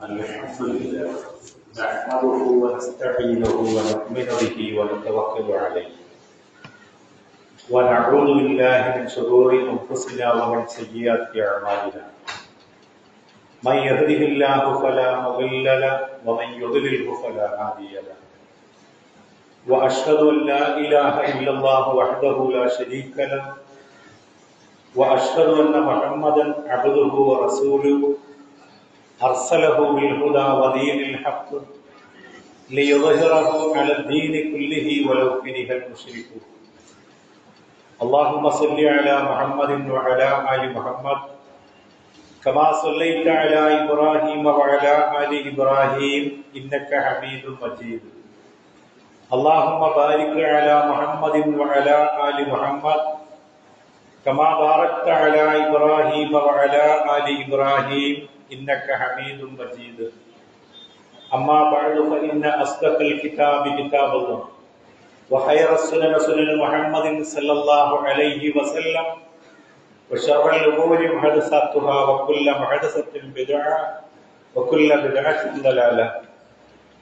الحمد لله نحمده ونستعينه ونؤمن به ونتوكل عليه ونعوذ بالله من شرور انفسنا ومن سيئات اعمالنا من يهده الله فلا مضل له ومن يضلل فلا هادي له واشهد ان لا اله الا الله وحده لا شريك له واشهد ان محمدا عبده ورسوله أرسله بالهدى ودين الحق ليظهره على الدين كله ولو كره المشركون اللهم صل على محمد وعلى آل محمد كما صليت على إبراهيم وعلى آل إبراهيم إنك حميد مجيد اللهم بارك على محمد وعلى آل محمد كما باركت على إبراهيم وعلى آل إبراهيم إنك حميد مجيد أما بعد فإن أصدق الكتاب كتاب الله وخير السنن سنن محمد صلى الله عليه وسلم وشر الأمور محدثاتها وكل محدثة بدعة وكل بدعة ضلالة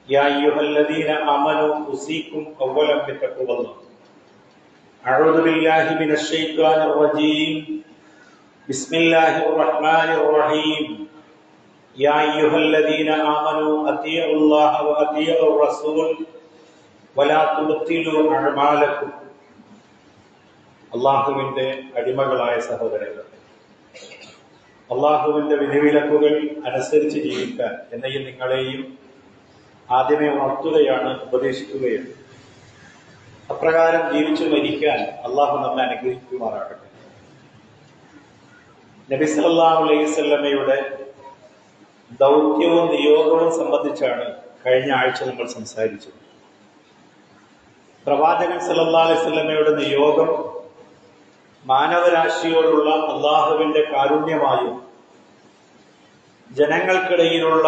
يا أيها الذين آمنوا أوصيكم أولا بتقوى الله أعوذ بالله من الشيطان الرجيم بسم الله الرحمن الرحيم يا أيها الذين آمنوا أطيعوا الله وأطيعوا الرسول ولا تبطلوا أعمالكم അള്ളാഹുവിന്റെ അടിമകളായ സഹോദരങ്ങൾ, അള്ളാഹുവിന്റെ വിധിവിലക്കുകൾ അനുസരിച്ച് ജീവിക്കാൻ എന്നെയും നിങ്ങളെയും ആദ്യമേ ഉണർത്തുകയാണ്, ഉപദേശിക്കുകയാണ്. അപ്രകാരം ജീവിച്ചു മരിക്കാൻ അള്ളാഹു നമ്മെ അനുഗ്രഹിക്കുമാറാകട്ടെ. നബി സല്ലല്ലാഹു അലൈഹി വസല്ലമയുടെ ദൗത്യവും നിയോഗവും സംബന്ധിച്ചാണ് കഴിഞ്ഞ ആഴ്ച നമ്മൾ സംസാരിച്ചത്. പ്രവാചകൻ സല്ലല്ലാഹു അലൈഹി വസല്ലമയുടെ നിയോഗം മാനവരാശിയോടുള്ള അള്ളാഹുവിന്റെ കാരുണ്യമായും ജനങ്ങൾക്കിടയിലുള്ള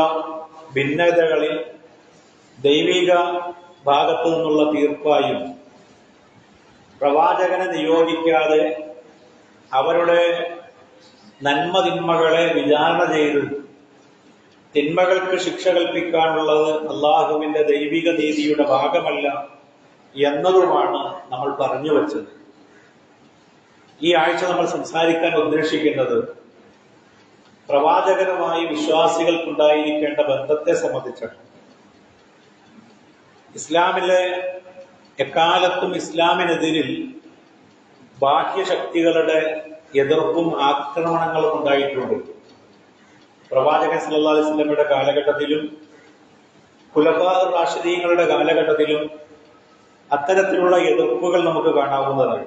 ഭിന്നതകളിൽ ദൈവിക ഭാഗത്തു നിന്നുള്ള തീർപ്പായും പ്രവാചകനെ നിയോഗിക്കാതെ അവരുടെ നന്മതിന്മകളെ വിചാരണ ചെയ്ത് തിന്മകൾക്ക് ശിക്ഷ കൽപ്പിക്കാനുള്ളത് അള്ളാഹുവിന്റെ ദൈവിക നീതിയുടെ ഭാഗമല്ല എന്നതുമാണ് നമ്മൾ പറഞ്ഞു വച്ചത്. ഈ ആഴ്ച നമ്മൾ സംസാരിക്കാൻ ഉദ്ദേശിക്കുന്നത് പ്രവാചകനുമായി വിശ്വാസികൾക്കുണ്ടായിരിക്കേണ്ട ബന്ധത്തെ സംബന്ധിച്ചാണ്. ഇസ്ലാമിലെ എക്കാലത്തും ഇസ്ലാമിനെതിരിൽ ബാഹ്യശക്തികളുടെ എതിർപ്പും ആക്രമണങ്ങളും ഉണ്ടായിട്ടുണ്ട്. പ്രവാചകൻ സല്ലല്ലാഹു അലൈഹി വസല്ലമയുടെ കാലഘട്ടത്തിലും ഖുലഫാഉർ റാഷിദീങ്ങളുടെ കാലഘട്ടത്തിലും അത്തരത്തിലുള്ള എതിർപ്പുകൾ നമുക്ക് കാണാവുന്നതാണ്.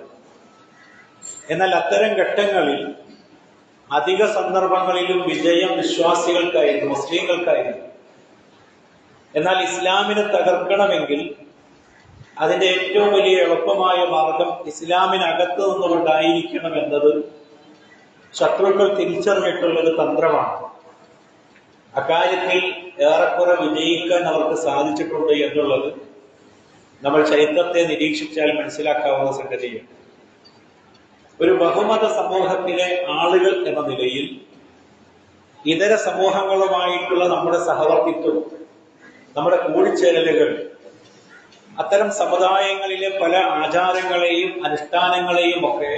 എന്നാൽ അത്തരം ഘട്ടങ്ങളിൽ അധിക സന്ദർഭങ്ങളിലും വിജയം വിശ്വാസികൾക്കായിരുന്നു, മുസ്ലിങ്ങൾക്കായിരുന്നു. എന്നാൽ ഇസ്ലാമിനെ തകർക്കണമെങ്കിൽ അതിന്റെ ഏറ്റവും വലിയ എളുപ്പമായ മാർഗം ഇസ്ലാമിനകത്ത് നിന്നുകൊണ്ടായിരിക്കണം എന്നത് ശത്രുക്കൾ തിരിച്ചറിഞ്ഞിട്ടുള്ളൊരു തന്ത്രമാണ്. അക്കാര്യത്തിൽ ഏറെക്കുറെ വിജയിക്കാൻ അവർക്ക് സാധിച്ചിട്ടുണ്ട് എന്നുള്ളത് നമ്മൾ ചരിത്രത്തെ നിരീക്ഷിച്ചാൽ മനസ്സിലാക്കാവുന്ന സംഗതിയാണ്. ഒരു ബഹുമത സമൂഹത്തിലെ ആളുകൾ എന്ന നിലയിൽ ഇതര സമൂഹങ്ങളുമായിട്ടുള്ള നമ്മുടെ സഹവർത്തിത്വം, നമ്മുടെ കൂടിച്ചേരലുകൾ, അത്തരം സമുദായങ്ങളിലെ പല ആചാരങ്ങളെയും അനുഷ്ഠാനങ്ങളെയും ഒക്കെ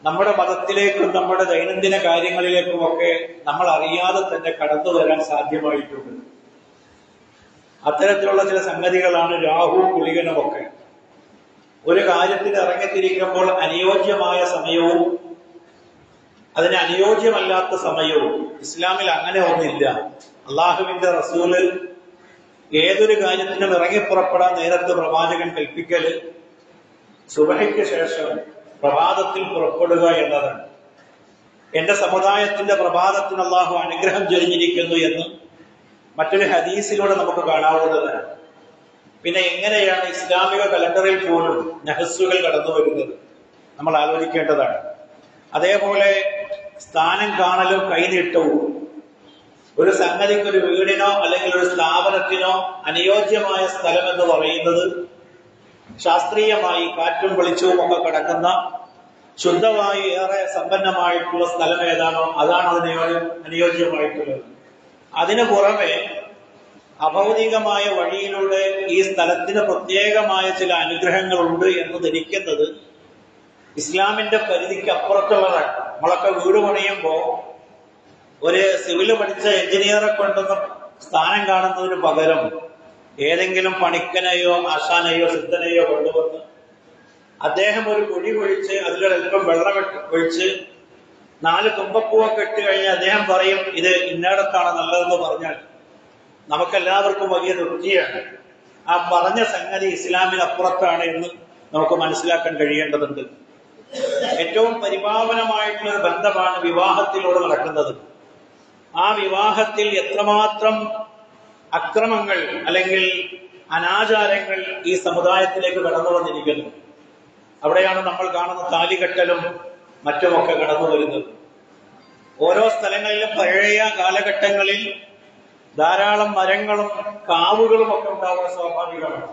നമ്മുടെ മതത്തിലേക്കും നമ്മുടെ ദൈനംദിന കാര്യങ്ങളിലേക്കുമൊക്കെ നമ്മൾ അറിയാതെ തന്നെ കടന്നു വരാൻ സാധ്യമായിട്ടുണ്ട്. അത്തരത്തിലുള്ള ചില സംഗതികളാണ് രാഹു കുളികനുമൊക്കെ. ഒരു കാര്യത്തിന് ഇറങ്ങിത്തിരിക്കുമ്പോൾ അനുയോജ്യമായ സമയവും അതിന് അനുയോജ്യമല്ലാത്ത സമയവും ഇസ്ലാമിൽ അങ്ങനെ ഒന്നില്ല. അള്ളാഹുവിന്റെ റസൂല് ഏതൊരു കാര്യത്തിനും ഇറങ്ങിപ്പുറപ്പെടാൻ നേരത്ത് പ്രവാചകൻ കൽപ്പിക്കല് സുബഹിക്ക് ശേഷം പ്രഭാതത്തിൽ പുറപ്പെടുക എന്നതാണ്. എന്റെ സമുദായത്തിന്റെ പ്രഭാതത്തിന് അള്ളാഹു അനുഗ്രഹം ചൊരിഞ്ഞിരിക്കുന്നു എന്ന് മറ്റൊരു ഹദീസിലൂടെ നമുക്ക് കാണാവുന്നതാണ്. പിന്നെ എങ്ങനെയാണ് ഇസ്ലാമിക കലണ്ടറിൽ പോലും നഹസ്സുകൾ കടന്നു വരുന്നത് നമ്മൾ ആലോചിക്കേണ്ടതാണ്. അതേപോലെ സ്ഥാനം കാണലും കൈനീട്ടവും ഒരു സംഗതിക്ക്, ഒരു വീടിനോ അല്ലെങ്കിൽ ഒരു സ്ഥാപനത്തിനോ അനുയോജ്യമായ സ്ഥലം എന്ന് പറയുന്നത് ശാസ്ത്രീയമായി കാറ്റും വെളിച്ചവും ഒക്കെ കടക്കുന്ന ശുദ്ധമായി ഏറെ സമ്പന്നമായിട്ടുള്ള സ്ഥലം ഏതാണോ അതാണ് അതിന് അനുയോജ്യമായിട്ടുള്ളത്. അതിനു പുറമെ അഭൗതികമായ വഴിയിലൂടെ ഈ സ്ഥലത്തിന് പ്രത്യേകമായ ചില അനുഗ്രഹങ്ങളുണ്ട് എന്ന് ധരിക്കുന്നത് ഇസ്ലാമിന്റെ പരിധിക്ക് അപ്പുറത്തുള്ളതാണ്. നമ്മളൊക്കെ വീട് പണിയുമ്പോൾ ഒരു സിവിൽ പഠിച്ച എഞ്ചിനീയറെ കൊണ്ടുവന്ന സ്ഥാനം കാണുന്നതിന് പകരം ഏതെങ്കിലും പണിക്കനെയോ ആശാനെയോ സിദ്ധനെയോ കൊണ്ടുവന്ന് അദ്ദേഹം ഒരു കുഴി കുഴിച്ച് അതിലൊരൽപ്പം വെള്ളം ഒഴിച്ച് 4 തുമ്പപ്പൂവൊക്കെ ഇട്ട് കഴിഞ്ഞാൽ അദ്ദേഹം പറയും ഇത് ഇന്നയിടത്താണ് നല്ലതെന്ന് പറഞ്ഞാൽ നമുക്കെല്ലാവർക്കും വലിയ തൃപ്തിയാണ്. ആ പറഞ്ഞ സംഗതി ഇസ്ലാമിന് അപ്പുറത്താണ് എന്ന് നമുക്ക് മനസ്സിലാക്കാൻ കഴിയേണ്ടതുണ്ട്. ഏറ്റവും പരിപാവനമായിട്ടുള്ള ഒരു ബന്ധമാണ് വിവാഹത്തിലൂടെ നടക്കുന്നത്. ആ വിവാഹത്തിൽ എത്രമാത്രം അക്രമങ്ങൾ അല്ലെങ്കിൽ അനാചാരങ്ങൾ ഈ സമുദായത്തിലേക്ക് കടന്നു വന്നിരിക്കുന്നു. അവിടെയാണ് നമ്മൾ കാണുന്ന താലികെട്ടലും മറ്റുമൊക്കെ കടന്നു വരുന്നത്. ഓരോ സ്ഥലങ്ങളിലും പഴയ കാലഘട്ടങ്ങളിൽ ധാരാളം മരങ്ങളും കാവുകളും ഒക്കെ ഉണ്ടാവുക സ്വാഭാവികമാണ്.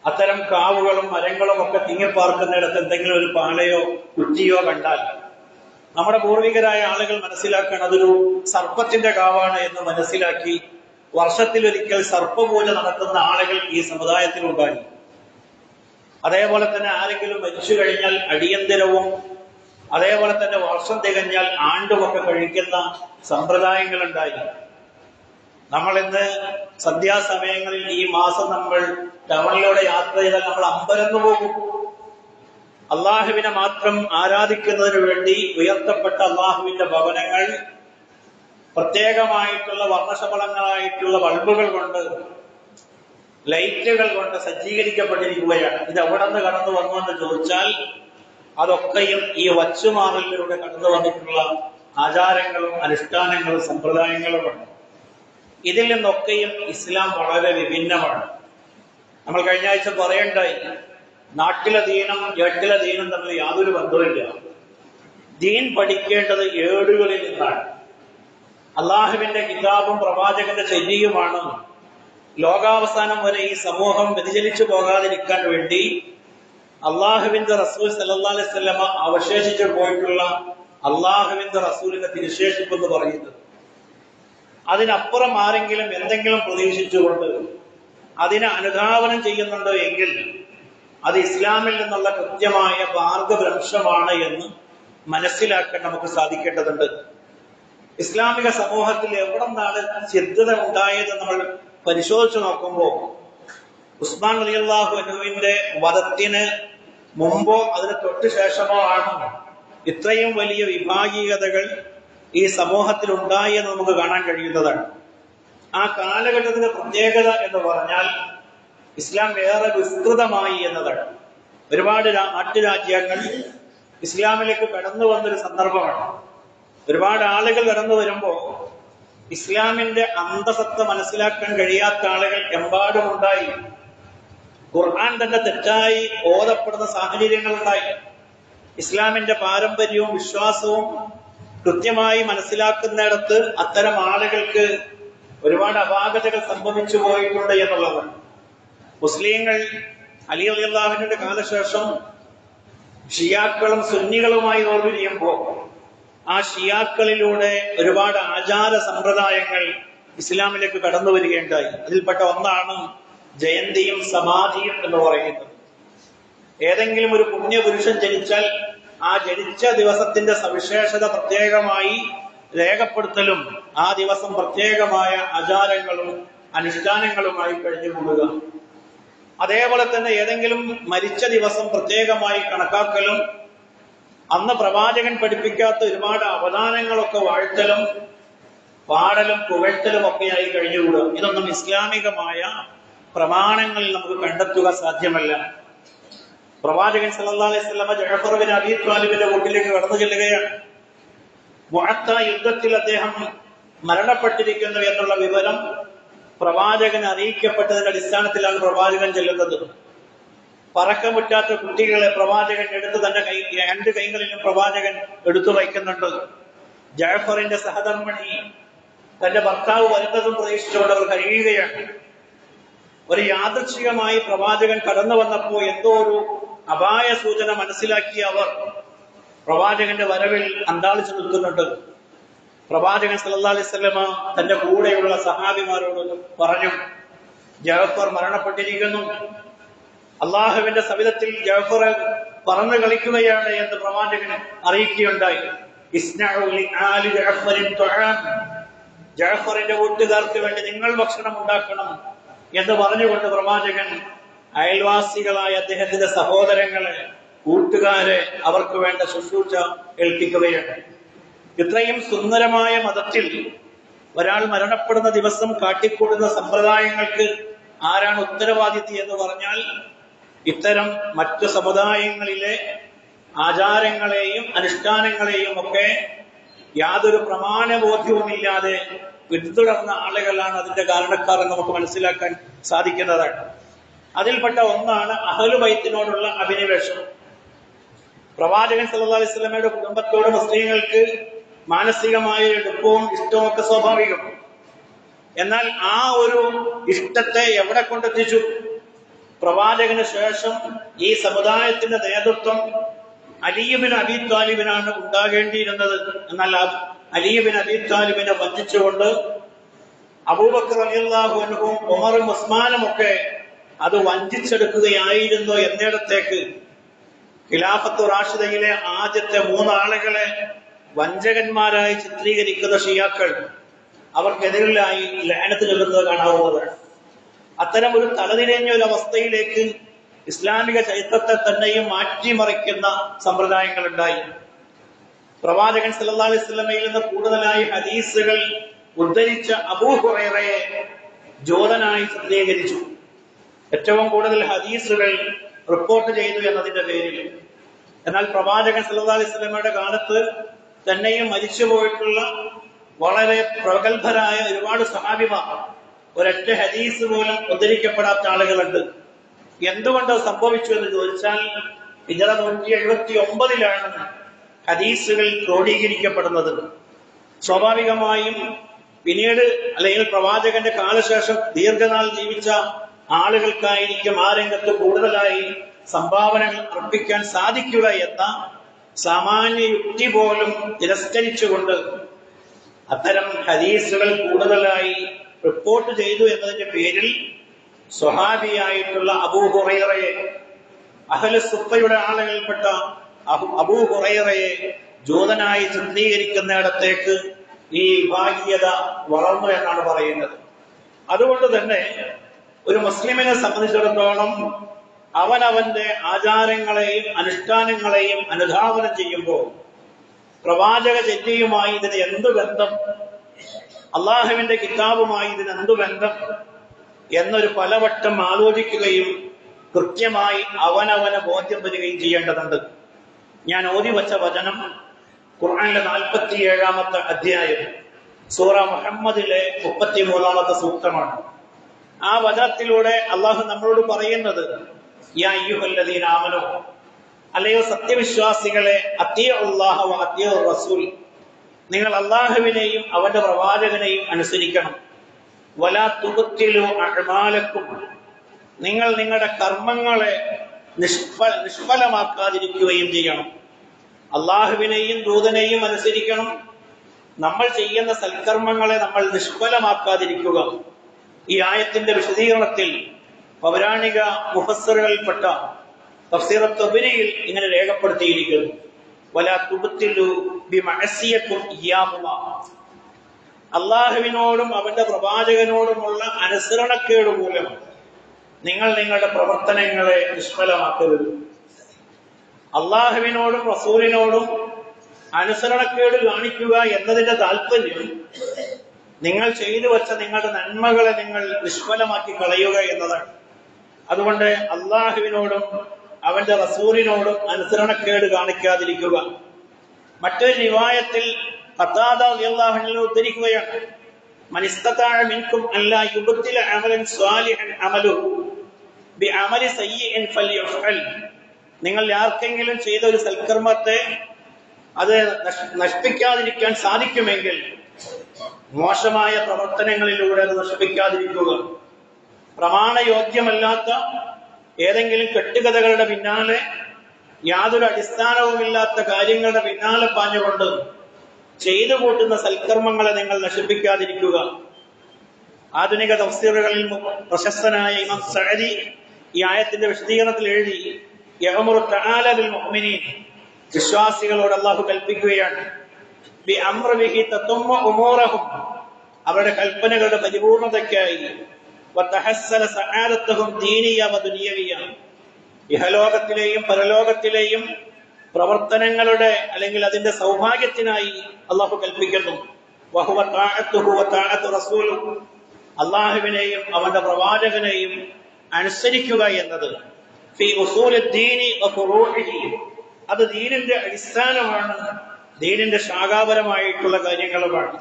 അത്തരം കാവുകളും മരങ്ങളും ഒക്കെ തിങ്ങിപ്പാർക്കുന്നിടത്ത് എന്തെങ്കിലും ഒരു പാലയോ കുറ്റിയോ കണ്ടാൽ നമ്മുടെ പൂർവികരായ ആളുകൾ മനസ്സിലാക്കണം അതൊരു സർപ്പത്തിന്റെ കാവാണ് എന്ന് മനസ്സിലാക്കി വർഷത്തിലൊരിക്കൽ സർപ്പപൂജ നടത്തുന്ന ആളുകൾ ഈ സമുദായത്തിൽ ഉണ്ടായി. അതേപോലെ തന്നെ ആരെങ്കിലും മരിച്ചു കഴിഞ്ഞാൽ അടിയന്തരവും അതേപോലെ തന്നെ വർഷം തികഞ്ഞാൽ ആണ്ടുമൊക്കെ കഴിക്കുന്ന സമ്പ്രദായങ്ങളുണ്ടായി. നമ്മൾ ഇന്ന് സന്ധ്യാസമയങ്ങളിൽ ഈ മാസം നമ്മൾ ടൗണിലൂടെ യാത്ര ചെയ്താൽ നമ്മൾ അമ്പരന്നു പോകും. അള്ളാഹുവിനെ മാത്രം ആരാധിക്കുന്നതിന് വേണ്ടി ഉയർത്തപ്പെട്ട അള്ളാഹുവിന്റെ ഭവനങ്ങൾ പ്രത്യേകമായിട്ടുള്ള വർണ്ണശബളങ്ങളായിട്ടുള്ള ബൾബുകൾ കൊണ്ട് ലൈറ്റുകൾ കൊണ്ട് സജ്ജീകരിക്കപ്പെട്ടിരിക്കുകയാണ്. ഇത് എവിടെ നിന്ന് കടന്നു വന്നു എന്ന് ചോദിച്ചാൽ അതൊക്കെയും ഈ വച്ചുമാറലിലൂടെ കടന്നു വന്നിട്ടുള്ള ആചാരങ്ങളും അനുഷ്ഠാനങ്ങളും സമ്പ്രദായങ്ങളുമാണ്. ഇതിൽ നിന്നൊക്കെയും ഇസ്ലാം വളരെ വിഭിന്നമാണ്. നമ്മൾ കഴിഞ്ഞ ആഴ്ച പറയണ്ടായി, നാട്ടിലെ ദീനും ഏട്ടിലെ ദീനും തമ്മിൽ യാതൊരു ബന്ധവുമില്ല. ദീൻ പഠിക്കേണ്ടത് ഏടുകളിൽ നിന്നാണ്. അള്ളാഹുവിന്റെ കിതാബും പ്രവാചകന്റെ ചര്യയുമാണ് ലോകാവസാനം വരെ ഈ സമൂഹം വ്യതിചലിച്ചു പോകാതിരിക്കാൻ വേണ്ടി അള്ളാഹുവിന്റെ റസൂൽ സല്ലല്ലാഹു അലൈഹി വസല്ലമ അവശേഷിച്ചു പോയിട്ടുള്ള അള്ളാഹുവിന്റെ റസൂലിന്റെ തിരുശേഷിപ്പെന്ന് പറയുന്നത്. അതിനപ്പുറം ആരെങ്കിലും എന്തെങ്കിലും പ്രതീക്ഷിച്ചുകൊണ്ട് അതിനെ അനുധാവനം ചെയ്യുന്നുണ്ടോ എങ്കിൽ അത് ഇസ്ലാമിൽ നിന്നുള്ള കൃത്യമായ മാർഗഭ്രംശമാണ് എന്ന് മനസ്സിലാക്കാൻ നമുക്ക് സാധിക്കേണ്ടതുണ്ട്. ഇസ്ലാമിക സമൂഹത്തിൽ എവിടെ നിന്നാണ് സിദ്ധത ഉണ്ടായത് നമ്മൾ പരിശോധിച്ചു നോക്കുമ്പോൾ ഉസ്മാൻ റളിയല്ലാഹു അൻഹുവിന്റെ വധത്തിന് മുമ്പോ അതിന് തൊട്ട് ശേഷമോ ആണ് ഇത്രയും വലിയ വിഭാഗീയതകൾ ഈ സമൂഹത്തിൽ ഉണ്ടായി എന്ന് നമുക്ക് കാണാൻ കഴിയുന്നതാണ്. ആ കാലഘട്ടത്തിന്റെ പ്രത്യേകത എന്ന് പറഞ്ഞാൽ ഇസ്ലാം വേറെ വിസ്തൃതമായി എന്നതാണ്. ഒരുപാട് നാട്ടുരാജ്യങ്ങൾ ഇസ്ലാമിലേക്ക് കടന്നു വന്നൊരു സന്ദർഭമാണ്. ഒരുപാട് ആളുകൾ കടന്നു വരുമ്പോൾ ഇസ്ലാമിന്റെ അന്തസത്ത മനസ്സിലാക്കാൻ കഴിയാത്ത ആളുകൾ എമ്പാടും ഉണ്ടായി. ഖുർആൻ തന്നെ തെറ്റായി ഓതപ്പെടുന്ന സാഹചര്യങ്ങൾ ഉണ്ടായി. ഇസ്ലാമിന്റെ പാരമ്പര്യവും വിശ്വാസവും കൃത്യമായി മനസ്സിലാക്കുന്നിടത്ത് അത്തരം ആളുകൾക്ക് ഒരുപാട് അപാകതകൾ സംഭവിച്ചു പോയിട്ടുണ്ട് എന്നുള്ളതാണ്. മുസ്ലിങ്ങൾ അലി റളിയല്ലാഹു അൻഹുവിന്റെ കാലശേഷം ഷിയാക്കളും സുന്നികളുമായി ഓർമ്മിരിക്കുമ്പോൾ ആ ഷിയാക്കളിലൂടെ ഒരുപാട് ആചാര സമ്പ്രദായങ്ങൾ ഇസ്ലാമിലേക്ക് കടന്നു വരികയുണ്ടായി. അതിൽപ്പെട്ട ഒന്നാണ് ജയന്തിയും സമാധിയും എന്ന് പറയുന്നത്. ഏതെങ്കിലും ഒരു പുണ്യപുരുഷൻ ജനിച്ചാൽ ആ ജനിച്ച ദിവസത്തിന്റെ സവിശേഷത പ്രത്യേകമായി രേഖപ്പെടുത്തലും ആ ദിവസം പ്രത്യേകമായ ആചാരങ്ങളും അനുഷ്ഠാനങ്ങളുമായി കഴിഞ്ഞുകൂടുക. അതേപോലെ തന്നെ ഏതെങ്കിലും മരിച്ച ദിവസം പ്രത്യേകമായി കണക്കാക്കലും അന്ന് പ്രവാചകൻ പഠിപ്പിക്കാത്ത ഒരുപാട് അവദാനങ്ങളൊക്കെ വാഴ്ത്തലും പാടലും പുകഴ്ത്തലും ഒക്കെയായി കഴിഞ്ഞുകൂടുക. ഇതൊന്നും ഇസ്ലാമികമായ പ്രമാണങ്ങളിൽ നമുക്ക് കണ്ടെത്തുക സാധ്യമല്ല. പ്രവാചകൻ സല്ലല്ലാഹു അലൈഹി വസല്ലമ ജഅഫർ ബിൻ അബീ ത്വാലിബിന്റെ വീട്ടിലേക്ക് കടന്നു ചെല്ലുകയാണ്. മുഅത്ത യുദ്ധത്തിൽ അദ്ദേഹം മരണപ്പെട്ടിരിക്കുന്നു എന്നുള്ള വിവരം പ്രവാചകൻ അറിയിക്കപ്പെട്ടതിന്റെ അടിസ്ഥാനത്തിലാണ് പ്രവാചകൻ ചെല്ലുന്നത്. പറക്കമുറ്റാത്ത കുട്ടികളെ പ്രവാചകൻ എടുത്ത് തന്റെ രണ്ട് കൈകളിലും പ്രവാചകൻ എടുത്തു വയ്ക്കുന്നുണ്ട്. ജഅഫറിന്റെ സഹധർമ്മിണി തന്റെ ഭർത്താവ് വരുന്നതും പ്രതീക്ഷിച്ചുകൊണ്ട് അവർ കഴിയുകയാണ്. ഒരു യാദൃച്ഛികമായി പ്രവാചകൻ കടന്നു വന്നപ്പോൾ എന്തോ ഒരു അപായ സൂചന മനസ്സിലാക്കിയ അവർ പ്രവാചകന്റെ വരവിൽ അന്താളിച്ചു നിൽക്കുന്നുണ്ട്. പ്രവാചകൻ സല്ലല്ലാഹു അലൈഹി വസല്ലമ തന്റെ കൂടെയുള്ള സഹാബിമാരോട് പറഞ്ഞു, ജഅഫർ മരണപ്പെട്ടിരിക്കുന്നു, അള്ളാഹുവിന്റെ സവിധത്തിൽ ജഅഫർ പറന്നു കളിക്കുകയാണ് എന്ന് പ്രവാചകൻ അറിയിക്കുകയുണ്ടായി. ഇസ്നഉ ലിആലി ജഅഫറിൻ തുആം, ജഅഫറിന്റെ വീട്ടുകാർക്ക് വേണ്ടി നിങ്ങൾ ഭക്ഷണം ഉണ്ടാക്കണം എന്ന് പറഞ്ഞുകൊണ്ട് പ്രവാചകൻ അയൽവാസികളായ അദ്ദേഹത്തിന്റെ സഹോദരങ്ങളെ, കൂട്ടുകാരെ അവർക്ക് വേണ്ട ശുശ്രൂഷ ഏൽപ്പിക്കുകയാണ്. ഇത്രയും സുന്ദരമായ മതത്തിൽ ഒരാൾ മരണപ്പെടുന്ന ദിവസം കാട്ടിക്കൂടുന്ന സമ്പ്രദായങ്ങൾക്ക് ആരാണ് ഉത്തരവാദിത്വം എന്ന് പറഞ്ഞാൽ, ഇത്തരം മറ്റു സമുദായങ്ങളിലെ ആചാരങ്ങളെയും അനുഷ്ഠാനങ്ങളെയും ഒക്കെ യാതൊരു പ്രമാണബോധ്യവുമില്ലാതെ പിന്തുടർന്ന ആളുകളാണ് അതിന്റെ കാരണക്കാർ എന്ന് നമുക്ക് മനസ്സിലാക്കാൻ സാധിക്കുന്നതാണ്. അതിൽപ്പെട്ട ഒന്നാണ് അഹ്ലു ബൈത്തിനോടുള്ള അഭിനിവേശം. പ്രവാചകൻ സല്ലല്ലാഹു അലൈഹി വസല്ലമയുടെ കുടുംബത്തോട് മുസ്ലിങ്ങൾക്ക് മാനസികമായ എടുപ്പവും ഇഷ്ടവും ഒക്കെ സ്വാഭാവികം. എന്നാൽ ആ ഒരു ഇഷ്ടത്തെ എവിടെ കൊണ്ടെത്തിച്ചു? പ്രവാചകന് ശേഷം ഈ സമുദായത്തിന്റെ നേതൃത്വം അലി ഇബ്നു അബീ ത്വാലിബിനാണ് ഉണ്ടാകേണ്ടിയിരുന്നത്. എന്നാൽ അലി ഇബ്നു അബീ ത്വാലിബിനെ വഞ്ചിച്ചുകൊണ്ട് അബൂബക്കർ റളിയല്ലാഹു അൻഹുവും ഉമറും ഉസ്മാനും ഒക്കെ അത് വഞ്ചിച്ചെടുക്കുകയായിരുന്നു എന്നിടത്തേക്ക് ഖിലാഫത്ത് റാഷിദയിലെ ആദ്യത്തെ 3 ആളുകളെ വഞ്ചകന്മാരായി ചിത്രീകരിക്കുന്ന ഷിയാക്കൾ അവർക്കെതിരിലായി ലഅനത്ത് ചൊല്ലുന്നത് കാണാവുന്നതാണ്. അത്തരം ഒരു തലതിരിഞ്ഞ ഒരു അവസ്ഥയിലേക്ക് ഇസ്ലാമിക ചരിത്രത്തെ തന്നെയും മാറ്റിമറിക്കുന്ന സമ്പ്രദായങ്ങൾ ഉണ്ടായി. പ്രവാചകൻ സല്ലല്ലാഹു അലൈഹി വസല്ലമയിൽ നിന്ന് കൂടുതലായി ഹദീസുകൾ ഉദ്ധരിച്ച അബൂ ഹുറൈറയെ ജോതനായി ചിത്രീകരിച്ചു. ഏറ്റവും കൂടുതൽ ഹദീസുകൾ റിപ്പോർട്ട് ചെയ്തു എന്നതിന്റെ പേരിൽ. എന്നാൽ പ്രവാചകൻ സല്ലല്ലാഹു അലൈഹി വസല്ലമയുടെ കാലത്ത് തന്നെയും മരിച്ചുപോയിട്ടുള്ള വളരെ പ്രഗത്ഭരായ ഒരുപാട് സഹാബിമാർ ഒരൊറ്റ ഹദീസ് പോലും ഉദ്ധരിക്കപ്പെടാത്ത ആളുകളുണ്ട്. എന്തുകൊണ്ട് സംഭവിച്ചു എന്ന് ചോദിച്ചാൽ, ഹിജ്റ 179 ഹദീസുകൾ ക്രോഡീകരിക്കപ്പെടുന്നത്. സ്വാഭാവികമായും പിന്നീട് അല്ലെങ്കിൽ പ്രവാചകന്റെ കാലശേഷം ദീർഘനാൾ ജീവിച്ച ആളുകൾക്കായിരിക്കും ആ രംഗത്ത് കൂടുതലായി സംഭാവനകൾ അർപ്പിക്കാൻ സാധിക്കുക എന്ന സാമാന്യ യുക്തി പോലും തിരസ്കരിച്ചുകൊണ്ട് അത്തരം ഹദീസുകൾ കൂടുതലായി റിപ്പോർട്ട് ചെയ്തു എന്നതിന്റെ പേരിൽ സ്വഹാബിയായിട്ടുള്ള അബൂ ഹുറൈറയെ, അഹ്ലു സുഫയുടെ ആളുകൾപ്പെട്ട അബൂ ഹുറൈറയെ ജൂതനായി ചിത്രീകരിക്കുന്നിടത്തേക്ക് ഈ വിഭാഗീയത വളർന്നു എന്നാണ് പറയുന്നത്. അതുകൊണ്ട് തന്നെ ഒരു മുസ്ലിമിനെ സംബന്ധിച്ചിടത്തോളം അവനവന്റെ ആചാരങ്ങളെയും അനുഷ്ഠാനങ്ങളെയും അനുധാവനം ചെയ്യുമ്പോൾ പ്രവാചക ചര്യയുമായി ഇതിന് എന്ത് ബന്ധം, അള്ളാഹുവിന്റെ കിതാബുമായി ഇതിന് എന്ത് ബന്ധം എന്നൊരു പലവട്ടം ആലോചിക്കുകയും കൃത്യമായി അവനവനെ ബോധ്യം വരികയും ചെയ്യേണ്ടതുണ്ട്. ഞാൻ ഓതി വച്ച വചനം ഖുർആനിലെ 47-ാമത്തെ അധ്യായം സൂറ മുഹമ്മദിലെ 33-ാമത്തെ സൂക്തമാണ്. ആ വചനത്തിലൂടെ അള്ളാഹു നമ്മളോട് പറയുന്നത്, യാ അയ്യുഹല്ലദീന ആമനൂ, അല്ലയോ സത്യവിശ്വാസികളെ, അത്തിയുല്ലാഹ വ അത്തിയുർ റസൂൽ, നിങ്ങൾ അള്ളാഹുവിനെയും അവന്റെ പ്രവാചകനെയും അനുസരിക്കണം. വലാ തുബ്തിലു അഅ്മാലക്കും, നിങ്ങൾ നിങ്ങളുടെ കർമ്മങ്ങളെ നിഷ്ഫലമാക്കാതിരിക്കുകയും ചെയ്യണം. അള്ളാഹുവിനെയും ദൂതനെയും അനുസരിക്കണം. നമ്മൾ ചെയ്യുന്ന സൽക്കർമ്മങ്ങളെ നമ്മൾ നിഷ്ഫലമാക്കാതിരിക്കുക. ഈ ആയത്തിന്റെ വിശദീകരണത്തിൽ പൗരാണിക മുഫസ്സിറുകളിൽപ്പെട്ട തഫ്സീർ തബ്രിയിൽ ഇങ്ങനെ രേഖപ്പെടുത്തിയിരിക്കുന്നു, വലാ തുബ്തിലു ബിമഅസിയക്കും ഇയ്യാഹുമാ, അള്ളാഹുവിനോടും അവന്റെ പ്രവാചകനോടുമുള്ള അനുസരണക്കേട് മൂലം നിങ്ങൾ നിങ്ങളുടെ പ്രവർത്തനങ്ങളെ നിഷ്ഫലമാക്കരുത്. അള്ളാഹുവിനോടും റസൂലിനോടും അനുസരണക്കേട് കാണിക്കുക എന്നതിന്റെ താല്പര്യം നിങ്ങൾ ചെയ്തു വച്ച നിങ്ങളുടെ നന്മകളെ നിങ്ങൾ നിഷ്ഫലമാക്കി കളയുക എന്നതാണ്. അതുകൊണ്ട് അള്ളാഹുവിനോടും അവന്റെ റസൂലിനോടും അനുസരണക്കേട് കാണിക്കാതിരിക്കുക. മറ്റൊരു റിവായത്തിൽ ഖതാദ റളിയല്ലാഹു അൻഹു ഉദ്ധരിക്കുകയാണ്, മൻ ഇസ്തതാഅ മിൻകും അല്ലാ യുബ്തില അമലൻ സ്വാലിഹൻ അമലുഹു ബിഅമലി സയ്യിഇൻ ഫൽയഫ്അൽ, നിങ്ങൾ ആർക്കെങ്കിലും ചെയ്ത ഒരു സൽക്കർമ്മത്തെ അത് നശിപ്പിക്കാതിരിക്കാൻ സാധിക്കുമെങ്കിൽ മോശമായ പ്രവർത്തനങ്ങളിലൂടെ അത് നശിപ്പിക്കാതിരിക്കുക. പ്രമാണയോഗ്യമല്ലാത്ത ഏതെങ്കിലും കെട്ടുകഥകളുടെ പിന്നാലെ, യാതൊരു അടിസ്ഥാനവുമില്ലാത്ത കാര്യങ്ങളുടെ പിന്നാലെ പാഞ്ഞുകൊണ്ട് ചെയ്തു കൂട്ടുന്ന സൽക്കർമ്മങ്ങളെ നിങ്ങൾ നശിപ്പിക്കാതിരിക്കുക. ആധുനിക തഫ്സീറുകളിൽ പ്രശസ്തനായ ഇമാം സഅദി ഈ ആയത്തിന്റെ വിശദീകരണത്തിൽ എഴുതി, യഅ്മുറു തആല ബിൽ മുഅ്മിനീൻ, വിശ്വാസികളോട് അല്ലാഹു കൽപ്പിക്കുകയാണ്, ബി അംറി ബിഹി തതുമ്മു ഉമൂറഹും, അവരുടെ കൽപ്പനകളുടെ പരിപൂർണതയ്ക്കായി, വതഹസ്സല സആദത്തുഹും ദീനിയ വദുനിയവിയ, ഇഹലോകത്തിലെയും പരലോകത്തിലെയും പ്രവർത്തനങ്ങളുടെ അല്ലെങ്കിൽ അതിന്റെ സൗഭാഗ്യത്തിനായി അല്ലാഹു കൽപ്പിക്കുന്നു. വഹുവ തആഅത്തുഹു വതആഅത്തു റസൂലുഹു, അല്ലാഹുവിനെയും അവന്റെ പ്രവാചകനെയും അനുസരിക്കുക എന്നത്, ഫീ ഉസൂലിദ്ദീനി വഫുറൂഇഹി, അത് ദീനിന്റെ അടിസ്ഥാനമാണ്, ദീനിന്റെ ശാഖാപരമായിട്ടുള്ള കാര്യങ്ങളുമാണ്.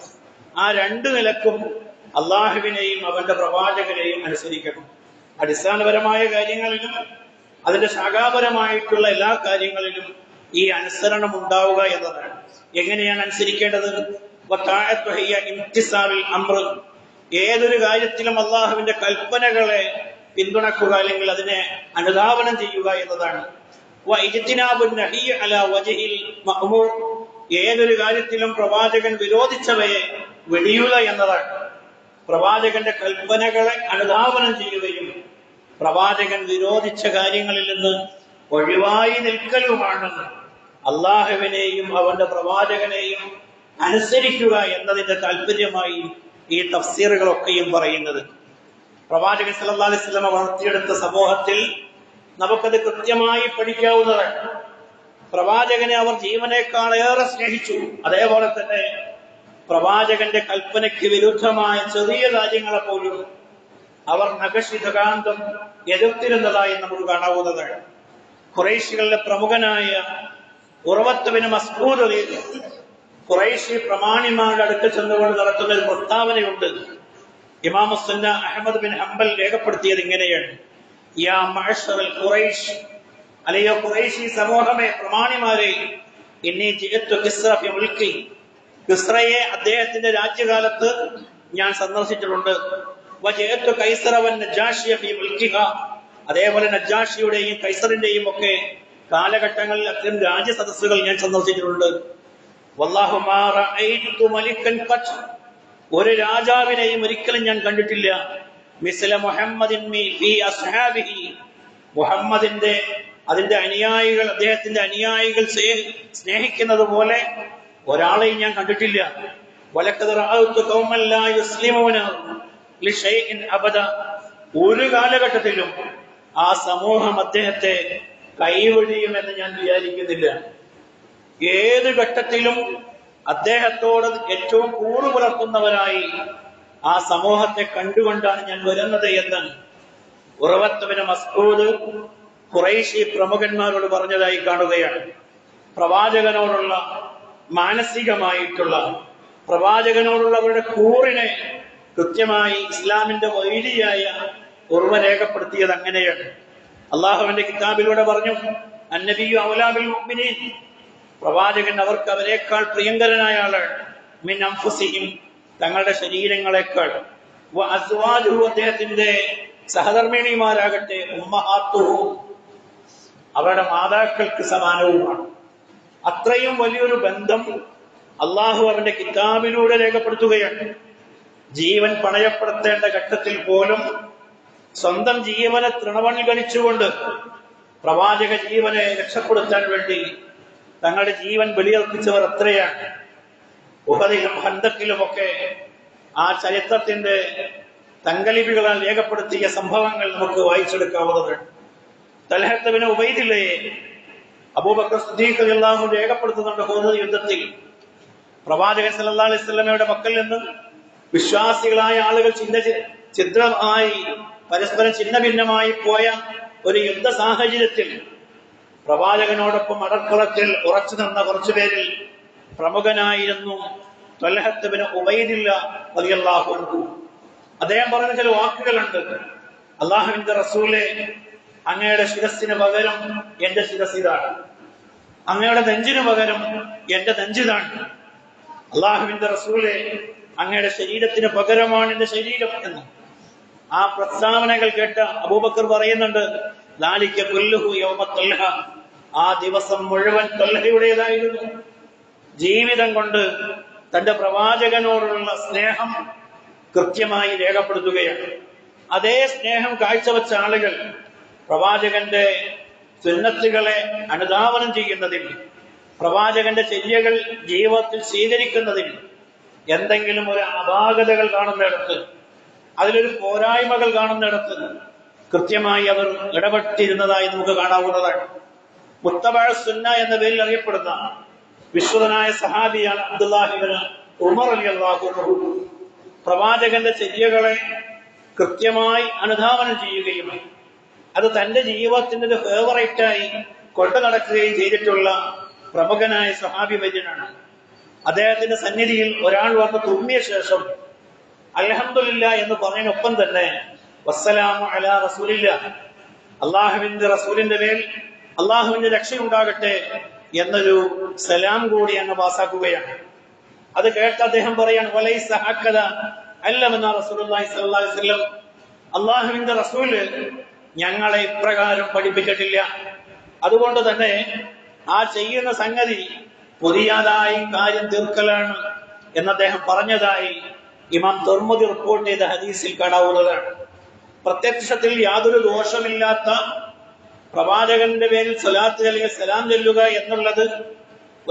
ആ രണ്ടു നിലക്കും അള്ളാഹുവിനെയും അവന്റെ പ്രവാചകനെയും അനുസരിക്കണം. അടിസ്ഥാനപരമായ കാര്യങ്ങളിലും അതിന്റെ ശാഖാപരമായിട്ടുള്ള എല്ലാ കാര്യങ്ങളിലും ഈ അനുസരണം ഉണ്ടാവുക എന്നതാണ്. എങ്ങനെയാണ് അനുസരിക്കേണ്ടത്? ഏതൊരു കാര്യത്തിലും അള്ളാഹുവിന്റെ കൽപ്പനകളെ പിന്തുണക്കുക അല്ലെങ്കിൽ അതിനെ അനുധാവനം ചെയ്യുക എന്നതാണ്. ഏതൊരു കാര്യത്തിലും പ്രവാചകൻ വിരോധിച്ചവയെ വെടിയുക എന്നതാണ്. പ്രവാചകന്റെ കൽപ്പനകളെ അനുധാവനം ചെയ്യുകയും പ്രവാചകൻ വിരോധിച്ച കാര്യങ്ങളിൽ നിന്ന് ഒഴിവായി നിൽക്കലുമാണ് അള്ളാഹുവിനെയും അവന്റെ പ്രവാചകനെയും അനുസരിക്കുക എന്നതിന്റെ താല്പര്യമായി ഈ തഫ്സീറുകളൊക്കെയും പറയുന്നത്. പ്രവാചകൻ സല്ലല്ലാഹു അലൈഹി വസല്ലം വളർത്തിയെടുത്ത സമൂഹത്തിൽ നമുക്കത് കൃത്യമായി പഠിക്കാവുന്നതാണ്. പ്രവാചകനെ അവർ ജീവനേക്കാളേറെ സ്നേഹിച്ചു. അതേപോലെ തന്നെ പ്രവാചകന്റെ കൽപ്പനയ്ക്ക് വിരുദ്ധമായ ചെറിയ കാര്യങ്ങളെ പോലും അവർ നഖശിതകാന്തം എതിർത്തിരുന്നതായി നമുക്ക് കാണാവുന്നതാണ്. ഖുറൈശികളുടെ പ്രമുഖനായ ഉർവത്ത് ബിൻ മസ്ഊദ് ഖുറൈശി പ്രമാണിമാരുടെ അടുക്കൽ ചെന്നുകൊണ്ട് നടത്തുന്ന ഒരു പ്രസ്താവനയുണ്ട്. ഇമാം സുന്ന അഹ്മദ് ബിൻ ഹംബൽ രേഖപ്പെടുത്തിയത് ഇങ്ങനെയാണ്: യാ മഅ്ശറൽ ഖുറൈശ്, അല്ലയോ ഖുറൈശി സമൂഹമേ, പ്രമാണിമാരെ, ഇന്നി ജിഅ്തു കിസ്റ ഫി മുൽക്കി, കിസ്റയെ അദ്ദേഹത്തിന്റെ രാജ്യകാലത്ത് ഞാൻ സന്ദർശിച്ചിട്ടുണ്ട്. വജിഅ്തു കൈസറ വൻ നജാശിയ ഫി മുൽക്കിഹ, അതേപോലെ നജാഷിയുടെയും കൈസറിന്റെയും ഒക്കെ കാലഘട്ടങ്ങളിൽ അത്തരം രാജ്യസദസ്സുകൾ ഞാൻ സന്ദർശിച്ചിട്ടുണ്ട്. വല്ലാഹു മാ റഅയ്തു മലിക്കൻ ഖത്ത്, ഒരു രാജാവിനെയും ഒരിക്കലും ഞാൻ കണ്ടിട്ടില്ല. മിസ്ല മുഹമ്മദിൻ ഫീ അസ്ഹാബിഹി, മുഹമ്മദിന്റെ അതിന്റെ അനുയായികൾ, അദ്ദേഹത്തിന്റെ അനുയായികൾ സ്നേഹിക്കുന്നത് പോലെ ഒരാളെയും ഞാൻ കണ്ടിട്ടില്ല. വലഖദ് റഅയ്തു ഖൗമൻ ലാ യുസ്ലിമൂന ലിശൈഇൻ അബദ, ഒരു കാലഘട്ടത്തിലും ആ സമൂഹം അദ്ദേഹത്തെ കൈവഴിയുമെന്ന് ഞാൻ വിചാരിക്കുന്നില്ല. ഏത് ഘട്ടത്തിലും അദ്ദേഹത്തോട് ഏറ്റവും കൂറു പുലർത്തുന്നവരായി ആ സമൂഹത്തെ കണ്ടുകൊണ്ടാണ് ഞാൻ വരുന്നത് എന്ന് ഉർവത്ത് ബിൻ മസ്ഊദ് ഖുറൈശി പ്രമുഖന്മാരോട് പറഞ്ഞതായി കാണുകയാണ്. പ്രവാചകനോടുള്ള മാനസികമായിട്ടുള്ള പ്രവാചകനോടുള്ളവരുടെ കൂറിനെ കൃത്യമായി ഇസ്ലാമിന്റെ വൈരിയായ ഉർവ രേഖപ്പെടുത്തിയത് അങ്ങനെയാണ്. അള്ളാഹുവിന്റെ കിതാബിലൂടെ പറഞ്ഞു, അന്നബിയു ഔലാ ബിൽ മുഅ്മിനീൻ, പ്രവാചകൻ അവർക്ക് അവരെക്കാൾ പ്രിയങ്കരനായ ആളാണ്. മിൻ അൻഫുസിഹിം, തങ്ങളുടെ ശരീരങ്ങളെക്കാൾ. വ അസ്വാജുഹു, അദ്ദേഹത്തിന്റെ സഹധർമ്മിണിമാരാകട്ടെ, ഉമ്മഹാത്തുഹു, അവരുടെ മാതാക്കൾക്ക് സമാനവുമാണ്. അത്രയും വലിയൊരു ബന്ധം അള്ളാഹു അവന്റെ കിതാബിലൂടെ രേഖപ്പെടുത്തുകയാണ്. ജീവൻ പണയപ്പെടുത്തേണ്ട ഘട്ടത്തിൽ പോലും സ്വന്തം ജീവനെ തൃണവൽക്കരിച്ചുകൊണ്ട് പ്രവാചക ജീവനെ രക്ഷപ്പെടുത്താൻ വേണ്ടി തങ്ങളുടെ ജീവൻ ബലിയർപ്പിച്ചവർ എത്രയാണ്. ഉഹദിലും ഹന്തക്കിലുമൊക്കെ ആ ചരിത്രത്തിന്റെ തങ്കലിപികളാൽ രേഖപ്പെടുത്തിയ സംഭവങ്ങൾ നമുക്ക് വായിച്ചെടുക്കാവുന്നതാണ്. തൽഹത്ത് ബിൻ ഉബൈദില്ലയെ അബൂബക്കർ സിദ്ദീഖ് റളിയല്ലാഹു അൻഹു രേഖപ്പെടുത്തുന്നുണ്ട്. ഹുദൈബിയ യുദ്ധത്തിൽ പ്രവാചകൻ സല്ലല്ലാഹു അലൈഹി വസല്ലമയുടെ പക്കൽ നിന്ന് വിശ്വാസികളായ ആളുകൾ ഛിദ്രമായി പരസ്പരം ഛിന്ന ഭിന്നമായി പോയ ഒരു യുദ്ധ സാഹചര്യത്തിൽ പ്രവാചകനോടൊപ്പം അടർക്കുളത്തിൽ ഉറച്ചു നിന്ന കുറച്ചുപേരിൽ പ്രമുഖനായിരുന്നു തൽഹത്ത് ബിൻ ഉബൈദില്ല റളിയല്ലാഹു അൻഹു. അദ്ദേഹം പറഞ്ഞ ചില വാക്കുകളുണ്ട്: അല്ലാഹുവിന്റെ റസൂലേ, അങ്ങയുടെ ശിരസിന് പകരം എന്റെ ശിരസിതാണ്, അങ്ങയുടെ നെഞ്ചിന് പകരം എന്റെ നെഞ്ചിതാണ്. അല്ലാഹുവിന്റെ റസൂലേ, അങ്ങയുടെ ശരീരത്തിന് പകരമാണ് എന്റെ ശരീരം എന്ന്. ആ പ്രസ്താവനകൾ കേട്ട അബൂബക്കർ പറയുന്നുണ്ട്, ലാലിക കുല്ലുഹു യൗമ തൽഹ, ആ ദിവസം മുഴുവൻ തൽഹയുടേതായിരുന്നു. ജീവിതം കൊണ്ട് തന്റെ പ്രവാചകനോടുള്ള സ്നേഹം കൃത്യമായി രേഖപ്പെടുത്തുകയാണ്. അതേ സ്നേഹം കാഴ്ചവെച്ച ആളുകൾ പ്രവാചകന്റെ സുന്നത്തുകളെ അനുധാവനം ചെയ്യുന്നതിൽ, പ്രവാചകന്റെ ചര്യകൾ ജീവിതത്തിൽ സ്വീകരിക്കുന്നതിൽ എന്തെങ്കിലും ഒരു അപാകതകൾ കാണുന്നിടത്ത്, അതിലൊരു പോരായ്മകൾ കാണുന്നിടത്ത് കൃത്യമായി അവർ ഇടപെട്ടിരുന്നതായി നമുക്ക് കാണാവുന്നതാണ്. മുത്തബഅ സുന്ന എന്ന പേരിൽ അറിയപ്പെടുന്ന വിശ്വതനായ സഹാബിയാണ് അബ്ദുല്ലാഹി ഇബ്നു ഉമർ റളിയല്ലാഹു അൻഹു. പ്രവാചകന്റെ ചര്യകളെ കൃത്യമായി അനുധാവനം ചെയ്യുകയും അത് തന്റെ ജീവിതത്തിന്റെ ഒരു ഫേവറേറ്റായി കൊണ്ടു നടക്കുകയും ചെയ്തിട്ടുള്ള പ്രമുഖനായ സഹാബി വര്യനാണ്. അദ്ദേഹത്തിന്റെ സന്നിധിയിൽ ഒരാൾ വന്ന് തുമ്മിയ ശേഷം അൽഹംദുലില്ലാ എന്ന് പറഞ്ഞതിനൊപ്പം തന്നെ വസ്സലാമു അലാ റസൂലില്ലാ, അള്ളാഹുവിന്റെ റസൂലിന്റെ മേൽ അള്ളാഹുവിന്റെ രക്ഷയുണ്ടാകട്ടെ എന്നൊരു സലാം കൂടി അങ്ങ് പാസാക്കുകയാണ്. അത് കേട്ട് അദ്ദേഹം പറയാണ്, വലൈസ ഹക്കദ അല്ലമന റസൂലുള്ളാഹി സ്വല്ലല്ലാഹു അലൈഹി വസല്ലം, അള്ളാഹുവിന്റെ റസൂല് ഞങ്ങളെ ഇപ്രകാരം പഠിപ്പിച്ചിട്ടില്ല. അതുകൊണ്ട് തന്നെ ആ ചെയ്യുന്ന സംഗതി പുതിയതായി കാര്യം തീർക്കലാണ് എന്ന് അദ്ദേഹം പറഞ്ഞതായി ഇമാം തുർമുദി റിപ്പോർട്ട് ചെയ്ത ഹദീസിൽ കാണാവുന്നതാണ്. പ്രത്യക്ഷത്തിൽ യാതൊരു ദോഷമില്ലാത്ത പ്രവാചകന്റെ പേരിൽ സ്വലാത്ത് അല്ലെങ്കിൽ സലാം ചൊല്ലുക എന്നുള്ളത്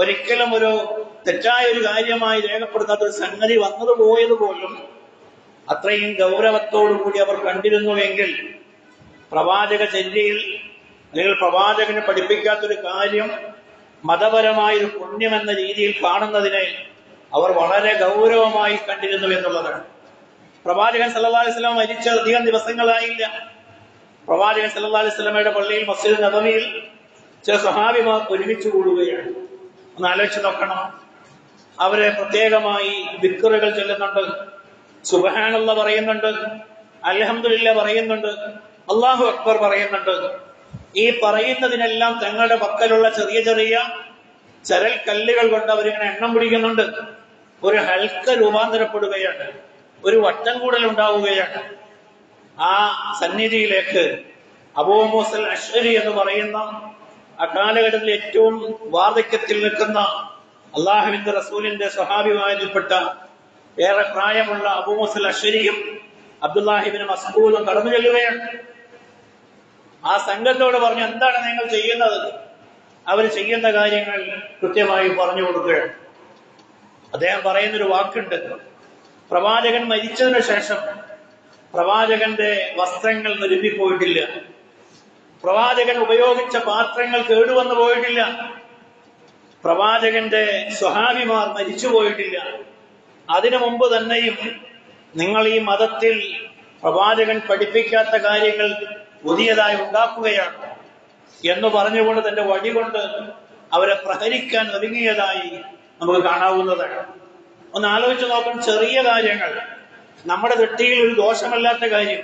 ഒരിക്കലും ഒരു തെറ്റായ ഒരു കാര്യമായി രേഖപ്പെടുത്താത്ത ഒരു സംഗതി വന്നത് പോയതുപോലും അത്രയും ഗൗരവത്തോടുകൂടി അവർ കണ്ടിരുന്നുവെങ്കിൽ പ്രവാചക ചര്യയിൽ അല്ലെങ്കിൽ പ്രവാചകന് പഠിപ്പിക്കാത്തൊരു കാര്യം മതപരമായൊരു പുണ്യമെന്ന രീതിയിൽ കാണുന്നതിനെ അവർ വളരെ ഗൗരവമായി കണ്ടിരുന്നു എന്നുള്ളതാണ്. പ്രവാചകൻ സല്ലല്ലാഹു അലൈഹി വസല്ലം മരിച്ച അധികം ദിവസങ്ങളായില്ല. പ്രവാചകൻ സല്ലല്ലാഹു അലൈഹി വസല്ലമയുടെ പള്ളിയിൽ മസ്ജിദ് നബവിയിൽ ചില സ്വഹാബിമാർ ഒരുമിച്ച് കൂടുകയാണ്. ഒന്ന് ആലോചിച്ച് നോക്കണം. അവരെ പ്രത്യേകമായി ദിക്റുകൾ ചൊല്ലുന്നുണ്ട്, സുബ്ഹാനല്ലാഹ് പറയുന്നുണ്ട്, അൽഹംദുലില്ലാഹ് പറയുന്നുണ്ട്, അല്ലാഹു അക്ബർ പറയുന്നുണ്ട്. ഈ പറയുന്നതിനെല്ലാം തങ്ങളുടെ പക്കലുള്ള ചെറിയ ചെറിയ ചരൽ കല്ലുകൾ കൊണ്ട് അവരിങ്ങനെ എണ്ണം പിടിക്കുന്നുണ്ട്. ഒരു ഹൽക്ക രൂപാന്തരപ്പെടുകയാണ്, ഒരു വട്ടം കൂടൽ ഉണ്ടാവുകയാണ്. ആ സന്നിധിയിലേക്ക് അബൂ മൂസൽ അശ്അരി എന്ന് പറയുന്ന ആ കാലഘട്ടത്തിൽ ഏറ്റവും വാർദ്ധക്യത്തിൽ നിൽക്കുന്ന അള്ളാഹുവിന്റെ റസൂലിന്റെ സ്വഹാബിമാരിൽപ്പെട്ട ഏറെ പ്രായമുള്ള അബൂ മൂസൽ അശ്അരിയും അബ്ദുല്ലാഹി ഇബ്നു മസ്ഊദും കടന്നു ചെല്ലുകയാണ്. ആ സംഘത്തോട് പറഞ്ഞു, എന്താണ് നിങ്ങൾ ചെയ്യുന്നത്? അവർ ചെയ്യുന്ന കാര്യങ്ങൾ കൃത്യമായി പറഞ്ഞു കൊടുക്കുകയാണ്. അദ്ദേഹം പറയുന്നൊരു വാക്കുണ്ട്, പ്രവാചകൻ മരിച്ചതിന് ശേഷം പ്രവാചകന്റെ വസ്ത്രങ്ങൾ നുരുമ്പിപ്പോയിട്ടില്ല, പ്രവാചകൻ ഉപയോഗിച്ച പാത്രങ്ങൾ കേടുവന്നു പോയിട്ടില്ല, പ്രവാചകന്റെ സ്വഹാബിമാർ മരിച്ചു പോയിട്ടില്ല. അതിനു മുമ്പ് തന്നെയും നിങ്ങൾ ഈ മതത്തിൽ പ്രവാചകൻ പഠിപ്പിക്കാത്ത കാര്യങ്ങൾ പുതിയതായി ഉണ്ടാക്കുകയാണ് എന്ന് പറഞ്ഞുകൊണ്ട് തന്റെ വടി കൊണ്ട് അവരെ പ്രഹരിക്കാൻ ഒരുങ്ങിയതായി നമുക്ക് കാണാവുന്നതാണ്. ഒന്ന് ആലോചിച്ച് നോക്കണം. ചെറിയ കാര്യങ്ങൾ, നമ്മുടെ ദൃഷ്ടിയിൽ ഒരു ദോഷമല്ലാത്ത കാര്യം,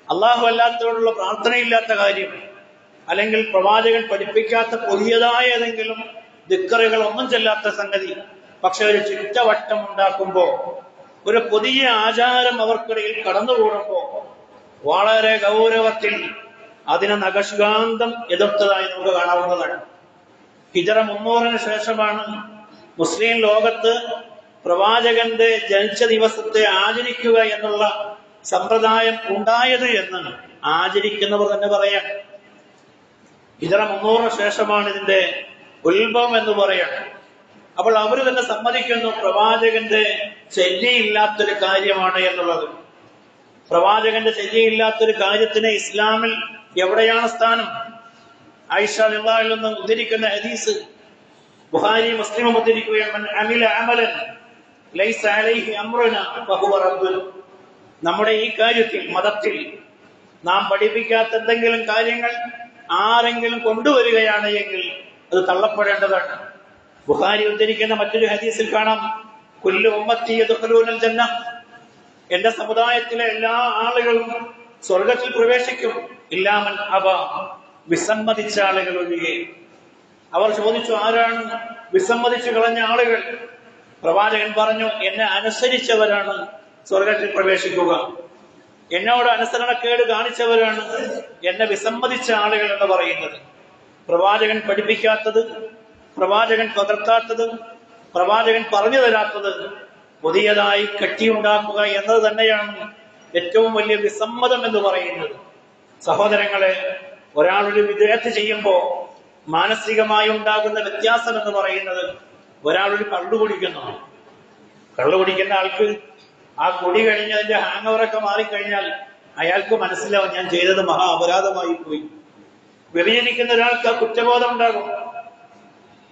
അള്ളാഹു അല്ലാത്തവരോടുള്ള പ്രാർത്ഥനയില്ലാത്ത കാര്യം, അല്ലെങ്കിൽ പ്രവാചകൻ പഠിപ്പിക്കാത്ത പുതിയതായ ഏതെങ്കിലും ദിക്റുകൾ ഒന്നും ചെല്ലാത്ത സംഗതി, പക്ഷെ ഒരു ചുറ്റവട്ടം ഉണ്ടാക്കുമ്പോ, ഒരു പുതിയ ആചാരം അവർക്കിടയിൽ കടന്നുകൂടുമ്പോ വളരെ ഗൗരവത്തിൽ അതിനെ നഖശികാന്തം എതിർത്തതായി നമുക്ക് കാണാവുന്നതാണ്. ഹിജറ 300 ശേഷമാണ് മുസ്ലിം ലോകത്ത് പ്രവാചകന്റെ ജനിച്ച ദിവസത്തെ ആചരിക്കുക എന്നുള്ള സമ്പ്രദായം ഉണ്ടായത് എന്ന് ആചരിക്കുന്നവർ തന്നെ പറയാം. ഹിജറ 300 ശേഷമാണ് ഇതിന്റെ ഉത്ഭവം എന്ന് പറയാം. അപ്പോൾ അവർ തന്നെ സമ്മതിക്കുന്നു പ്രവാചകന്റെ ചര്യയില്ലാത്തൊരു കാര്യമാണ് എന്നുള്ളത്. പ്രവാചകന്റെ ചര്യയില്ലാത്തൊരു കാര്യത്തിന് ഇസ്ലാമിൽ എവിടെയാണ് സ്ഥാനം? ആയിഷ റളിയല്ലാഹു അൻഹയിൽ നിന്ന് ഉദ്ധരിക്കുന്ന ഹദീസ് ബുഖാരി മുസ്ലിമും ഉദ്ധരിക്കുകയാണ്, മൻ അമില അമലൻ ലൈസ അലൈഹി അംറുനാ ഫഹുവ റദ്ദുൻ. നമ്മുടെ ഈ കാര്യത്തിൽ, മതത്തിൽ നാം പഠിപ്പിക്കാത്ത എന്തെങ്കിലും കാര്യങ്ങൾ ആരെങ്കിലും കൊണ്ടുവരികയാണ് എങ്കിൽ അത് തള്ളപ്പെടേണ്ടതാണ്. ബുഖാരി ഉദ്ധരിക്കുന്ന മറ്റൊരു ഹദീസിൽ കാണാം, കുല്ലു ഉമ്മത്തി യദ്ഖുലൂനൽ ജന്ന, എന്റെ സമുദായത്തിലെ എല്ലാ ആളുകളും സ്വർഗത്തിൽ പ്രവേശിക്കും, ഇല്ലാമൻ അബ, വിസമ്മതിച്ച ആളുകൾ ഒഴികെ. അവർ ചോദിച്ചു, ആരാണ് വിസമ്മതിച്ചു കളഞ്ഞ ആളുകൾ? പ്രവാചകൻ പറഞ്ഞു, എന്നെ അനുസരിച്ചവരാണ് സ്വർഗത്തിൽ പ്രവേശിക്കുക, എന്നോട് അനുസരണക്കേട് കാണിച്ചവരാണ് എന്നെ വിസമ്മതിച്ച ആളുകൾ എന്ന് പറയുന്നത്. പ്രവാചകൻ പഠിപ്പിക്കാത്തത്, പ്രവാചകൻ പകർത്താത്തത്, പ്രവാചകൻ പറഞ്ഞു തരാത്തത് പുതിയതായി കെട്ടിയുണ്ടാക്കുക എന്നത് തന്നെയാണ് ഏറ്റവും വലിയ വിസമ്മതം എന്ന് പറയുന്നത്. സഹോദരങ്ങളെ, ഒരാളൊരു വിദേഹത്ത് ചെയ്യുമ്പോൾ മാനസികമായി ഉണ്ടാകുന്ന വ്യത്യാസം എന്ന് പറയുന്നത്, ഒരാളൊരു കള്ളു കുടിക്കുന്ന ആൾക്ക് ആ കുടി കഴിഞ്ഞതിന്റെ ഹാങ് ഓവറൊക്കെ മാറിക്കഴിഞ്ഞാൽ അയാൾക്ക് മനസ്സിലാവും ഞാൻ ചെയ്തത് മഹാ അപരാധമായി പോയി. വ്യഭിചരിക്കുന്ന ഒരാൾക്ക് ആ കുറ്റബോധം ഉണ്ടാകും.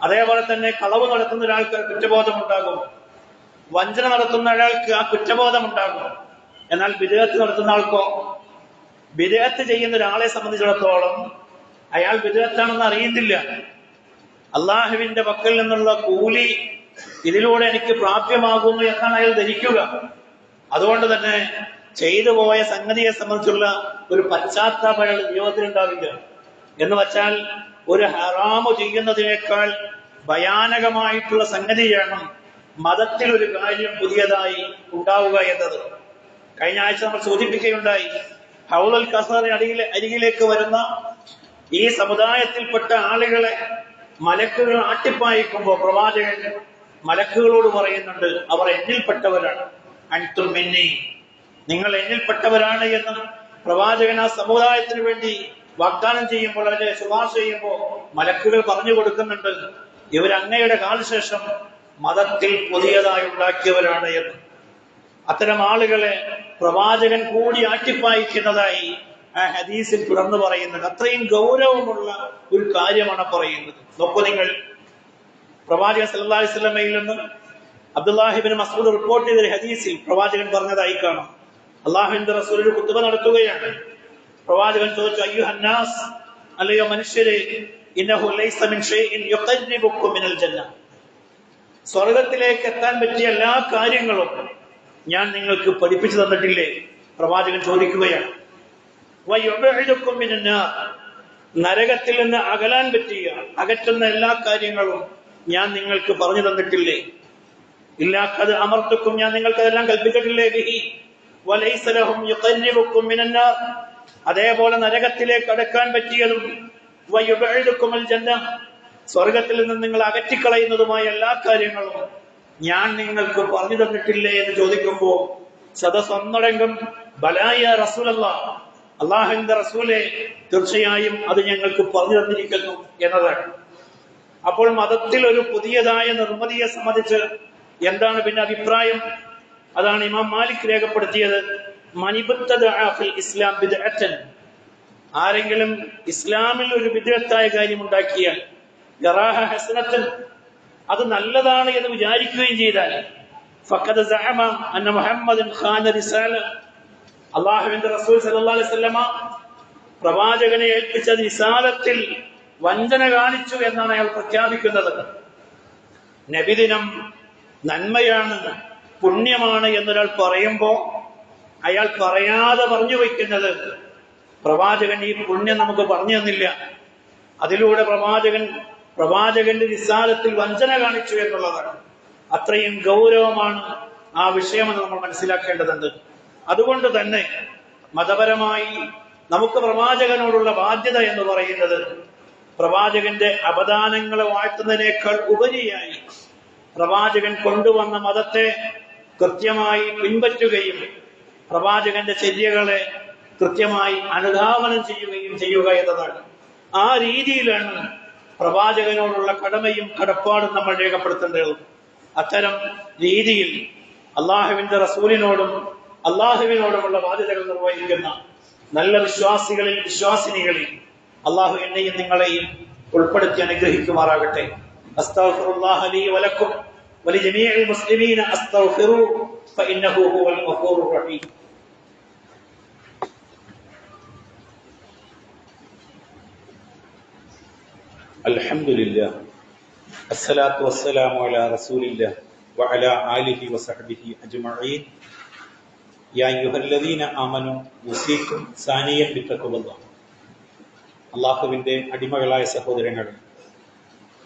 അതേപോലെ തന്നെ കളവ് നടത്തുന്ന ഒരാൾക്ക് കുറ്റബോധം ഉണ്ടാകും. വഞ്ചന നടത്തുന്ന ഒരാൾക്ക് ആ കുറ്റബോധം ഉണ്ടാകും. എന്നാൽ ബിദ്അത്ത് നടത്തുന്ന ആൾക്കോ, ബിദ്അത്ത് ചെയ്യുന്ന ഒരാളെ സംബന്ധിച്ചിടത്തോളം അയാൾ ബിദ്അത്താണെന്ന് അറിയുന്നില്ല. അള്ളാഹുവിന്റെ പക്കൽ നിന്നുള്ള കൂലി ഇതിലൂടെ എനിക്ക് പ്രാപ്യമാകുന്നു എന്നാണ് അയാൾ ധരിക്കുക. അതുകൊണ്ട് തന്നെ ചെയ്തു പോയ സംഗതിയെ സംബന്ധിച്ചുള്ള ഒരു പശ്ചാത്താപം അയാൾ ജീവിതത്തിൽ ഉണ്ടാവില്ല. എന്ന് വച്ചാൽ ഒരു ഹറാമു ചെയ്യുന്നതിനേക്കാൾ ഭയാനകമായിട്ടുള്ള സംഗതിയാണ് മതത്തിൽ ഒരു കാര്യം പുതിയതായി ഉണ്ടാവുക എന്നത്. കഴിഞ്ഞ ആഴ്ച നമ്മൾ സൂചിപ്പിക്കുകയുണ്ടായി, ഹൗലുൽ കസർ അരികിലേക്ക് വരുന്ന ഈ സമുദായത്തിൽപ്പെട്ട ആളുകളെ മലക്കുകൾ ആട്ടിപ്പായിക്കുമ്പോൾ പ്രവാചകൻ മലക്കുകളോട് പറയുന്നുണ്ട്, അവർ എന്നിൽപ്പെട്ടവരാണ്, അൻതും മിന്നി, നിങ്ങൾ എന്നിൽപ്പെട്ടവരാണ് എന്ന് പ്രവാചകൻ ആ സമുദായത്തിന് വേണ്ടി വാഗ്ദാനം ചെയ്യുമ്പോൾ, അവരെ ശുപാർശ ചെയ്യുമ്പോൾ മലക്കുകൾ പറഞ്ഞു കൊടുക്കുന്നുണ്ട്, ഇവർ അങ്ങയുടെ കാലശേഷം മതത്തിൽ പുതിയതായി ഉണ്ടാക്കിയവരാണ് എന്ന്. അത്തരം ആളുകളെ പ്രവാചകൻ കൂടി ആട്ടിപ്പായിക്കുന്നതായി ആ ഹദീസിൽ തുടർന്ന് പറയുന്നുണ്ട്. അത്രയും ഗൗരവമുള്ള ഒരു കാര്യമാണ് പറയുന്നത്. നോക്കൂ നിങ്ങൾ, പ്രവാചകൻ സല്ലല്ലാഹു അലൈഹി വസല്ലമയിൽ നിന്ന് അബ്ദുല്ലാഹി ഇബ്നു മസ്ഊദ് റിപ്പോർട്ട് ചെയ്ത ഹദീസിൽ പ്രവാചകൻ പറഞ്ഞതായി കാണാം. അല്ലാഹുവിന്റെ റസൂൽ ഒരു ഖുതുബ നടത്തുകയാണ്. പ്രവാചകൻ ചോദിച്ചു, അയ്യുഹന്നാസ്, അല്ലയോ മനുഷ്യരെ, ഇന്നഹു ലൈസ മിൻ ഷൈഇൻ യുഖർരിബുക്കും മിനൽ ജന്ന, സ്വർഗത്തിലേക്ക് എത്താൻ പറ്റിയ എല്ലാ കാര്യങ്ങളും ഞാൻ നിങ്ങൾക്ക് പഠിപ്പിച്ചു തന്നിട്ടില്ലേ? പ്രവാചകൻ ചോദിക്കുകയാണ്. വയുബഇദുക്കും മിനൻ നാർ, നരകത്തിൽ നിന്ന് അകലാൻ പറ്റിയ അകറ്റുന്ന എല്ലാ കാര്യങ്ങളും ഞാൻ നിങ്ങൾക്ക് പറഞ്ഞു തന്നിട്ടില്ലേ? ഇല്ലാ ഖദ് അമർതുക്കും, ഞാൻ നിങ്ങൾക്ക് അതെല്ലാം കൽപ്പിച്ചിട്ടില്ലേ? ബിഹി വലൈസ ലഹും യുഖർരിബുക്കും മിനൻ നാർ, അതേപോലെ നരകത്തിലേക്ക് അടക്കാൻ പറ്റിയതും വയുബഇദുക്കുൽ ജന്ന, സ്വർഗത്തിൽ നിന്ന് നിങ്ങൾ അകറ്റിക്കളയുന്നതുമായ എല്ലാ കാര്യങ്ങളും ഞാൻ നിങ്ങൾക്ക് പറഞ്ഞു തന്നിട്ടില്ലേ എന്ന് ചോദിക്കുമ്പോ സദസ്സൊന്നടങ്കം ബലായ റസൂലല്ലാഹ്, അള്ളാഹുവിന്റെ റസൂലെ, തീർച്ചയായും അത് ഞങ്ങൾക്ക് പറഞ്ഞു തന്നിരിക്കുന്നു എന്നതാണ്. അപ്പോൾ മതത്തിൽ ഒരു പുതിയതായ നിർമ്മിതിയെ സംബന്ധിച്ച് എന്താണ് പിന്നെ അഭിപ്രായം? അതാണ് ഇമാം മാലിക് രേഖപ്പെടുത്തിയത്. ഇസ്ലാം ബിദ്അത്തൻ, ആരെങ്കിലും ഇസ്ലാമിൽ ഒരു ബിദ്അത്തായ കാര്യം ഉണ്ടാക്കിയാൽ, യറാഹ ഹസനത്തൻ, അത് നല്ലതാണ് എന്ന് വിചാരിക്കുകയും ചെയ്താൽ, ഫഖദ് സഅമ അന്ന മുഹമ്മദൻ ഖാന റിസാല, അല്ലാഹുവിന്റെ റസൂൽ സല്ലല്ലാഹു അലൈഹി വസല്ലമ പ്രവാചകനെ ഏൽപ്പിച്ച റിസാലത്തിൽ വഞ്ചന കാണിച്ചു എന്നാണ് അയാൾ പ്രഖ്യാപിക്കുന്നത്. നബിദിനം നന്മയാണ്, പുണ്യമാണ് എന്നൊരാൾ പറയുമ്പോ അയാൾ പറയാതെ പറഞ്ഞു വയ്ക്കുന്നത്, പ്രവാചകൻ ഈ പുണ്യം നമുക്ക് പറഞ്ഞു തന്നില്ല, അതിലൂടെ പ്രവാചകന്റെ റിസാലത്തിൽ വഞ്ചന കാണിച്ചു എന്നുള്ളതാണ്. അത്രയും ഗൗരവമാണ് ആ വിഷയമെന്ന് നമ്മൾ മനസ്സിലാക്കേണ്ടതുണ്ട്. അതുകൊണ്ട് തന്നെ മതപരമായി നമുക്ക് പ്രവാചകനോടുള്ള ബാധ്യത എന്ന് പറയുന്നത്, പ്രവാചകന്റെ അപദാനങ്ങളെ വാഴ്ത്തുന്നതിനേക്കാൾ ഉപരിയായി പ്രവാചകൻ കൊണ്ടുവന്ന മതത്തെ കൃത്യമായി പിൻപറ്റുകയും പ്രവാചകന്റെ ചര്യകളെ കൃത്യമായി അനുധാവനം ചെയ്യുക എന്നതാണ്. ആ രീതിയിലാണ് പ്രവാചകനോടുള്ള കടമയും കടപ്പാടും നമ്മൾ രേഖപ്പെടുത്തേണ്ടത്. അത്തരം രീതിയിൽ അള്ളാഹുവിന്റെ റസൂലിനോടും അള്ളാഹുവിനോടുമുള്ള ബാധ്യതകൾ നിർവഹിക്കുന്ന നല്ല വിശ്വാസികളിൽ, വിശ്വാസിനികളിൽ അള്ളാഹു എന്നെയും നിങ്ങളെയും ഉൾപ്പെടുത്തി അനുഗ്രഹിക്കുമാറാകട്ടെ. അസ്തഗ്ഫിറുല്ലാഹ ലീ വലക്കും വലിജമീഇൽ മുസ്ലിമീന അസ്തഗ്ഫിറൂഹു ഫഇന്നഹു ഹുവൽ ഗഫൂറുർ റഹീം. അൽഹംദുലില്ലാ, അസ്സലാത്തു വസ്സലാമു അലാ റസൂലില്ലാ വഅലാ ആലിഹി വസഹ്ബിഹി അജ്മഈൻ. യാ അയ്യുഹല്ലദീന ആമനൂ ഉസീകും സാനിയൻ ബിത്തഖ്വല്ലാഹ്. അള്ളാഹുവിന്റെ അടിമകളായ സഹോദരങ്ങളെ,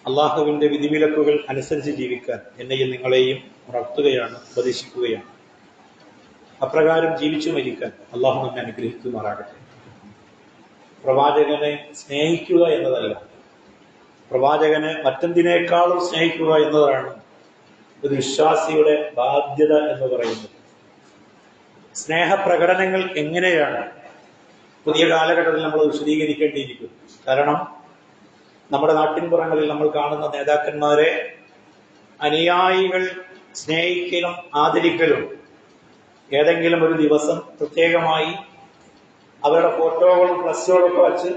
അള്ളാഹുവിന്റെ വിധിവിലക്കുകൾ അനുസരിച്ച് ജീവിക്കാൻ എന്നെയും നിങ്ങളെയും ഉണർത്തുകയാണ്, ഉപദേശിക്കുകയാണ്. അപ്രകാരം ജീവിച്ചു മരിക്കാൻ അള്ളാഹു നമ്മെ അനുഗ്രഹിക്കുമാറാകട്ടെ. പ്രവാചകനെ സ്നേഹിക്കുക എന്നതല്ല, പ്രവാചകനെ മറ്റെന്തിനേക്കാളും സ്നേഹിക്കുക എന്നതാണ് ഒരു വിശ്വാസിയുടെ ബാധ്യത എന്ന് പറയുന്നത്. സ്നേഹപ്രകടനങ്ങൾ എങ്ങനെയാണ് പുതിയ കാലഘട്ടത്തിൽ നമ്മൾ വിശദീകരിക്കേണ്ടിയിരിക്കുന്നു. കാരണം നമ്മുടെ നാട്ടിൻപുറങ്ങളിൽ നമ്മൾ കാണുന്ന നേതാക്കന്മാരെ അനുയായികൾ സ്നേഹിക്കലും ആദരിക്കലും ഏതെങ്കിലും ഒരു ദിവസം പ്രത്യേകമായി അവരുടെ ഫോട്ടോകളും ഫ്ലക്സുകളും ഒക്കെ വച്ച്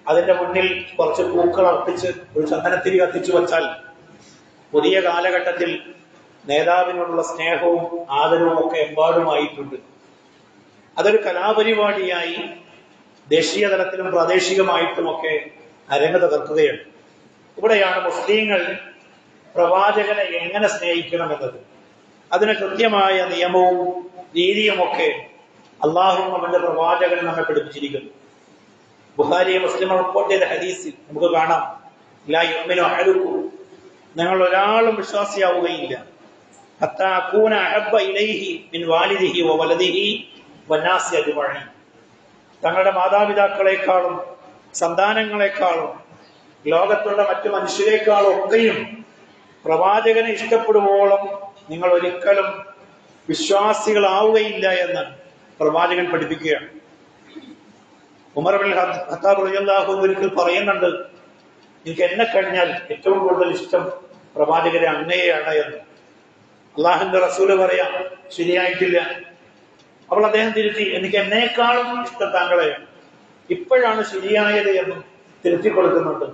അതിന്റെ മുന്നിൽ കുറച്ച് പൂക്കൾ അർപ്പിച്ച് ഒരു ചന്ദനത്തിരി കത്തിച്ചു വച്ചാൽ പുതിയ കാലഘട്ടത്തിൽ നേതാവിനോടുള്ള സ്നേഹവും ആദരവും ഒക്കെ എമ്പാടുമായിട്ടുണ്ട്. അതൊരു കലാപരിപാടിയായി ദേശീയ തലത്തിലും പ്രാദേശികമായിട്ടുമൊക്കെ അരങ്ങ് തകർക്കുകയാണ്. ഇവിടെയാണ് മുസ്ലിങ്ങൾ പ്രവാചകനെ എങ്ങനെ സ്നേഹിക്കണമെന്നത്, അതിന് കൃത്യമായ നിയമവും രീതിയുമൊക്കെ അള്ളാഹുവും അവന്റെ പ്രവാചകൻ നമ്മെ പഠിപ്പിച്ചിരിക്കുന്നു. ബുഖാരി മുസ്ലിം റിപ്പോർട്ട് ചെയ്ത ഹദീസിൽ നമുക്ക് കാണാം, ലാ യുഅ്മിനു അഹദുക്കും, നിങ്ങൾ ഒരാളും വിശ്വാസിയാവുകയില്ല, ഹത്താ അകൂന അഹബ്ബ ഇലൈഹി മിൻ വാലിദിഹി വവലദിഹി വന്നാസി അജ്മഈൻ, തങ്ങളുടെ മാതാപിതാക്കളെക്കാളും സന്താനങ്ങളെക്കാളും ലോകത്തുള്ള മറ്റു മനുഷ്യരെക്കാളും ഒക്കെയും പ്രവാചകനെ ഇഷ്ടപ്പെടുവോളം നിങ്ങൾ ഒരിക്കലും വിശ്വാസികളാവുകയില്ല എന്ന് പ്രവാചകൻ പഠിപ്പിക്കുകയാണ്. ഉമർ ഇബ്നുൽ ഖത്താബ് റളിയല്ലാഹു അൻഹു ഒരിക്കൽ പറയുന്നുണ്ട്, എനിക്ക് എന്നെ കഴിഞ്ഞാൽ ഏറ്റവും കൂടുതൽ ഇഷ്ടം പ്രവാചകരെ അങ്ങയെയാണ് എന്ന്. അള്ളാഹുവിന്റെ റസൂല് പറയാം, ശരിയായിട്ടില്ല. അപ്പോൾ അദ്ദേഹം തിരുത്തി, എനിക്ക് എന്നേക്കാളും ഇഷ്ടം താങ്കളെയാണ്, ഇപ്പോഴാണ് ശരിയായത് എന്നും തിരുത്തി കൊടുക്കുന്നുണ്ട്.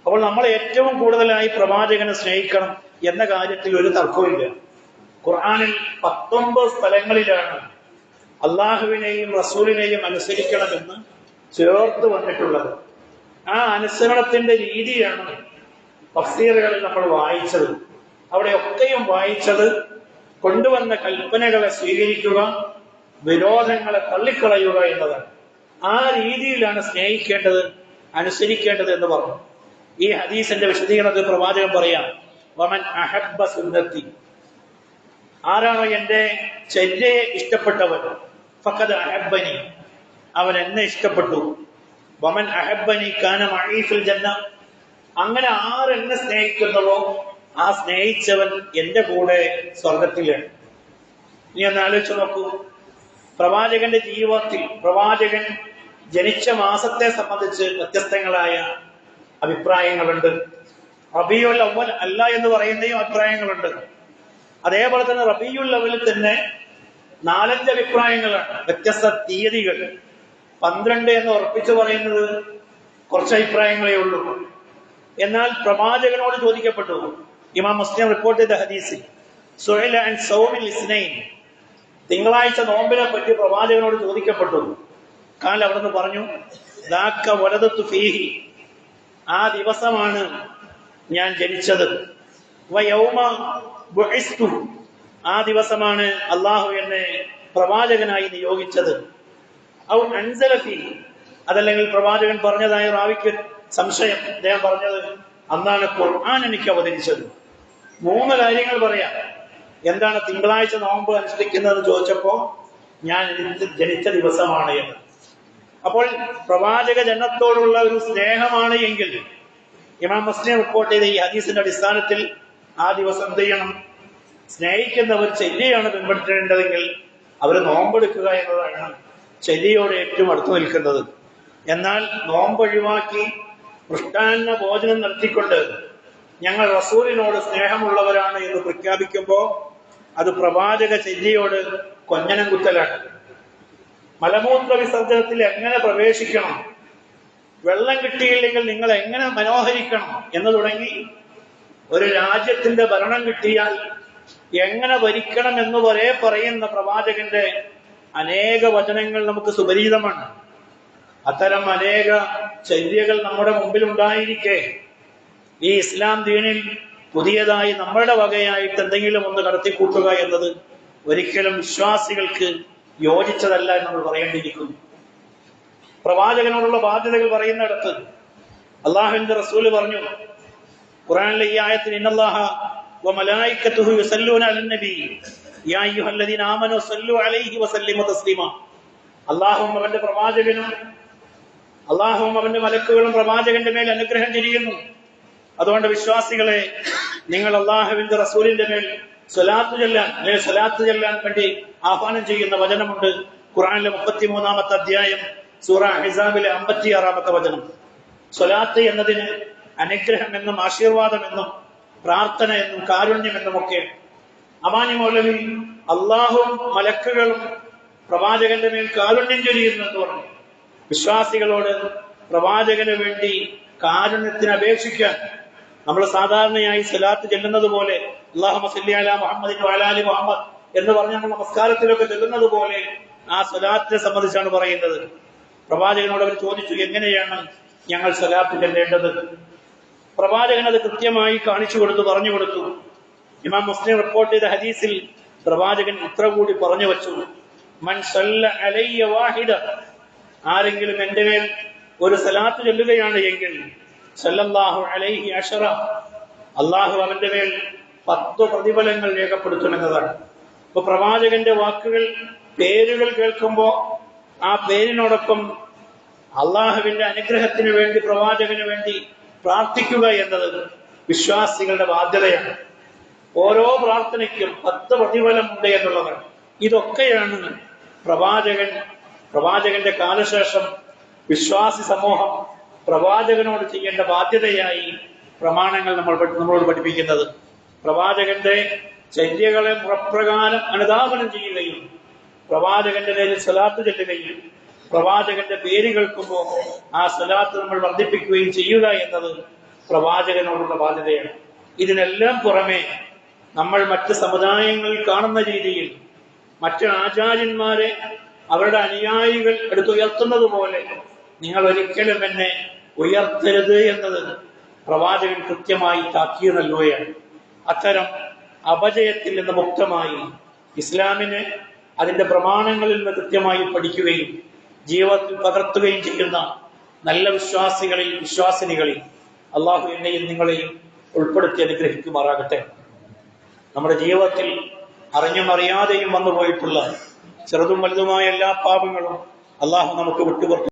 അപ്പോൾ നമ്മൾ ഏറ്റവും കൂടുതലായി പ്രവാചകനെ സ്നേഹിക്കണം എന്ന കാര്യത്തിൽ ഒരു തർക്കവുമില്ല. ഖുർആനിൽ 19 സ്ഥലങ്ങളിലാണ് അള്ളാഹുവിനെയും റസൂലിനെയും അനുസരിക്കണമെന്ന് ചേർത്ത് വന്നിട്ടുള്ളത്. ആ അനുസരണത്തിന്റെ രീതിയാണ് തഫ്സീറുകളിൽ നമ്മൾ വായിച്ചത്. അവിടെയൊക്കെയും വായിച്ചത് കൊണ്ടുവന്ന കൽപ്പനകളെ സ്വീകരിക്കുക, വിരോധങ്ങളെ തള്ളിക്കളയുക എന്നതാണ്. ആ രീതിയിലാണ് സ്നേഹിക്കേണ്ടത്, അനുസരിക്കേണ്ടത് എന്ന് പറഞ്ഞു. ഈ ഹദീസിന്റെ വിശദീകരണത്തിൽ പ്രവാചകൻ പറയാം, വമൻ അഹബ്ബ സുന്നത്തി, ആരാണോ എന്റെ ചര്യയെ ഇഷ്ടപ്പെട്ടവൻ, ഫഖദ് അഹബ്ബനി, അവൻ എന്നെ ഇഷ്ടപ്പെട്ടു. വമൻ അഹബ്ബനി കാന മഈ ഫിൽ ജന്ന, അങ്ങനെ ആരെന്നെ സ്നേഹിക്കുന്നവോ ആ സ്നേഹിച്ചവൻ എന്റെ കൂടെ സ്വർഗത്തിലാണ്. നീ ഒന്ന് ആലോചിച്ച് നോക്കൂ, പ്രവാചകന്റെ ജീവിതത്തിൽ പ്രവാചകൻ ജനിച്ച മാസത്തെ സംബന്ധിച്ച് വ്യത്യസ്തങ്ങളായ അഭിപ്രായങ്ങളുണ്ട്. റബീഉൽ അവ്വൽ അല്ല എന്ന് പറയുന്നയും അഭിപ്രായങ്ങളുണ്ട്. അതേപോലെ തന്നെ റബീഉൽ അവ്വലിൽ തന്നെ 4-5 അഭിപ്രായങ്ങളാണ്, വ്യത്യസ്ത തീയതികൾ. 12 എന്ന് ഉറപ്പിച്ചു പറയുന്നത് കുറച്ച് അഭിപ്രായങ്ങളേ ഉള്ളൂ. എന്നാൽ പ്രവാചകനോട് ചോദിക്കപ്പെട്ടു, ഇമാം മുസ്ലിം റിപ്പോർട്ട് ചെയ്ത ഹദീസിൽ, സുഇല അൻ സൗമിൽ ഇസ്നൈൻ, തിങ്കളാഴ്ച നോമ്പിനെ പറ്റി പ്രവാചകനോട് ചോദിക്കപ്പെട്ടു. കാൽ അവിടുന്ന് പറഞ്ഞു, ദാക്ക വലദത്തു ഫീഹി, ആ ദിവസമാണ് ഞാൻ ജനിച്ചത്. വയൗമ ബുഇസ്തു, ആ ദിവസമാണ് അള്ളാഹു എന്നെ പ്രവാചകനായി നിയോഗിച്ചത്. ഔ അൻസല ഫീഹി, അതല്ലെങ്കിൽ പ്രവാചകൻ പറഞ്ഞതായ റാവിക്ക് സംശയം, അദ്ദേഹം പറഞ്ഞത് അന്നാണ് ഖുർആൻ എനിക്ക് അവതരിച്ചത്. 3 കാര്യങ്ങൾ പറയാം. എന്താണ് തിങ്കളാഴ്ച നോമ്പ് അനുഷ്ഠിക്കുന്നത് ചോദിച്ചപ്പോ ഞാൻ ജനിച്ച ദിവസമാണ് എന്ന്. അപ്പോൾ പ്രവാചക ജനത്തോടുള്ള ഒരു സ്നേഹമാണ് എങ്കിൽ ഇമാം മുസ്ലിം റിപ്പോർട്ട് ചെയ്ത ഈ ഹദീസിന്റെ അടിസ്ഥാനത്തിൽ ആ ദിവസം എന്ത് ചെയ്യണം? സ്നേഹിക്കുന്നവർ ചര്യയാണ് പിൻപറ്റേണ്ടതെങ്കിൽ അവർ നോമ്പെടുക്കുക എന്നതാണ് ചര്യയോട് ഏറ്റവും അടുത്തു നിൽക്കുന്നത്. എന്നാൽ നോമ്പൊഴിവാക്കി മൃഷ്ടാന്ന ഭോജനം നടത്തിക്കൊണ്ട് ഞങ്ങൾ റസൂലിനോട് സ്നേഹമുള്ളവരാണ് എന്ന് പ്രഖ്യാപിക്കുമ്പോൾ അത് പ്രവാചക ചര്യയോട് കൊഞ്ഞനം കുത്തലാണ്. മലമൂത്ര വിസർജനത്തിൽ എങ്ങനെ പ്രവേശിക്കണം, വെള്ളം കിട്ടിയില്ലെങ്കിൽ നിങ്ങൾ എങ്ങനെ മനോഹരിക്കണം എന്ന് തുടങ്ങി, ഒരു രാജ്യത്തിന്റെ ഭരണം കിട്ടിയാൽ എങ്ങനെ ഭരിക്കണം എന്ന് വരെ പറയുന്ന പ്രവാചകന്റെ അനേക വചനങ്ങൾ നമുക്ക് സുപരിചിതമാണ്. അത്തരം അനേക ചര്യകൾ നമ്മുടെ മുമ്പിൽ ഉണ്ടായിരിക്കെ ഈ ഇസ്ലാം ദീനിൽ പുതിയതായി നമ്മളുടെ വകയായിട്ട് എന്തെങ്കിലും ഒന്ന് കടത്തിക്കൂട്ടുക എന്നത് ഒരിക്കലും വിശ്വാസികൾക്ക് യോജിച്ചതല്ല എന്ന് നമ്മൾ പറയേണ്ടിയിരിക്കുന്നു. പ്രവാചകനോടുള്ള ബാധ്യതകൾ പറയുന്നിടത്ത് അള്ളാഹുവിന്റെ റസൂല് പറഞ്ഞു, ഖുർആനിലെ ഈ ആയത്തിൽ, ഇന്നല്ലാഹ വമലായികത്തുഹു യുസല്ലൂന അലന്നബി യാ അയ്യുഹല്ലദീന ആമനൂ സല്ലു അലൈഹി വസല്ലിമു തസ്ലീമാ, അള്ളാഹുവും അവന്റെ പ്രവാചകനും അള്ളാഹുവും അവന്റെ മലക്കുകളും പ്രവാചകന്റെ മേൽ അനുഗ്രഹം ചൊരിയുന്നു. അതുകൊണ്ട് വിശ്വാസികളെ നിങ്ങൾ അള്ളാഹുവിന്റെ റസൂലിന്റെ മേൽ സ്വലാത്ത് ചെല്ലാൻ അല്ലെങ്കിൽ സ്വലാത്ത് ചെല്ലാൻ വേണ്ടി ആഹ്വാനം ചെയ്യുന്ന വചനമുണ്ട്. ഖുർആനിലെ 33-ാമത്തെ അധ്യായം സൂറ അഹ്സാബിലെ 56-ാമത്തെ വചനം. സ്വലാത്ത് എന്നതിന് അനുഗ്രഹം എന്നും ആശീർവാദം എന്നും പ്രാർത്ഥന എന്നും കാരുണ്യം എന്നുമൊക്കെ. അമാനി മൗലവി അള്ളാഹുവും മലക്കുകളും പ്രവാചകന്റെ മേൽ കാരുണ്യം ചൊരിയുന്നു എന്ന് പറഞ്ഞു. വിശ്വാസികളോട് പ്രവാചകന് വേണ്ടി കാരുണ്യത്തിന് അപേക്ഷിക്കാൻ നമ്മൾ സാധാരണയായി സ്വലാത്ത് ചെല്ലുന്നത് പോലെ അല്ലാഹുമ്മ സല്ലി അലാ മുഹമ്മദിൻ വഅലാ ആലി മുഹമ്മദ് എന്ന് പറഞ്ഞ് നമ്മൾ നമസ്കാരത്തിലൊക്കെ ചെല്ലുന്നത് പോലെ ആ സ്വലാത്തിനെ സംബന്ധിച്ചാണ് പറയുന്നത്. പ്രവാചകനോട് അവർ ചോദിച്ചു, എങ്ങനെയാണ് ഞങ്ങൾ സ്വലാത്ത് ചെല്ലേണ്ടത്? പ്രവാചകൻ അത് കൃത്യമായി കാണിച്ചു കൊടുത്തു, പറഞ്ഞു കൊടുത്തു. ഇമാം മുസ്ലിം റിപ്പോർട്ട് ചെയ്ത ഹദീസിൽ പ്രവാചകൻ ഇത്ര കൂടി പറഞ്ഞു വച്ചു, മൻ സല്ല അലയ്യ വാഹിദ, ആരെങ്കിലും എന്റെ മേൽ ഒരു സലാത്ത് ചൊല്ലുകയാണ് എങ്കിൽ സല്ലല്ലാഹു അലൈഹി അശറ, അള്ളാഹു അവന്റെ മേൽ 10 പ്രതിഫലങ്ങൾ രേഖപ്പെടുത്തുമെന്നതാണ്. ഇപ്പൊ പ്രവാചകന്റെ വാക്കുകൾ, പേരുകൾ കേൾക്കുമ്പോ ആ പേരിനോടൊപ്പം അള്ളാഹുവിന്റെ അനുഗ്രഹത്തിന് വേണ്ടി പ്രവാചകന് വേണ്ടി പ്രാർത്ഥിക്കുക എന്നത് വിശ്വാസികളുടെ ബാധ്യതയാണ്. ഓരോ പ്രാർത്ഥനയ്ക്കും 10 പ്രതിഫലമുണ്ട് എന്നുള്ളതാണ്. ഇതൊക്കെയാണ് പ്രവാചകന്റെ കാലശേഷം വിശ്വാസി സമൂഹം പ്രവാചകനോട് ചെയ്യേണ്ട ബാധ്യതയായി പ്രമാണങ്ങൾ നമ്മളോട് പഠിപ്പിക്കുന്നത്. പ്രവാചകന്റെ ചര്യകളെ മുറപ്രകാരം അനുധാവനം ചെയ്യുകയും പ്രവാചകന്റെ പേരിൽ സ്വലാത്ത് ചെല്ലുകയും പ്രവാചകന്റെ പേര് കേൾക്കുമ്പോൾ ആ സ്വലാത്ത് നമ്മൾ വർദ്ധിപ്പിക്കുകയും ചെയ്യുക എന്നത് പ്രവാചകനോടുള്ള ബാധ്യതയാണ്. ഇതിനെല്ലാം പുറമെ നമ്മൾ മറ്റ് സമുദായങ്ങളിൽ കാണുന്ന രീതിയിൽ മറ്റ് ആചാര്യന്മാരെ അവരുടെ അനുയായികൾ എടുത്തുയർത്തുന്നത് പോലെ നിങ്ങൾ ഒരിക്കലും എന്നെ ഉയർത്തരുത് എന്നത് പ്രവാചകൻ കൃത്യമായി താക്കീത് നൽകുകയാണ്. അത്തരം അപജയത്തിൽ നിന്ന് മുക്തമായി ഇസ്ലാമിനെ അതിന്റെ പ്രമാണങ്ങളിൽ നിന്ന് കൃത്യമായി പഠിക്കുകയും ജീവിതത്തിൽ പകർത്തുകയും ചെയ്യുന്ന നല്ല വിശ്വാസിനികളിൽ അള്ളാഹു എന്നെയും നിങ്ങളെയും ഉൾപ്പെടുത്തി അനുഗ്രഹിക്കുമാറാകട്ടെ. നമ്മുടെ ജീവിതത്തിൽ അറിഞ്ഞും അറിയാതെയും വന്നുപോയിട്ടുള്ള ചെറുതും വലുതുമായ എല്ലാ പാപങ്ങളും അള്ളാഹു നമുക്ക് വിട്ടുപുറത്തു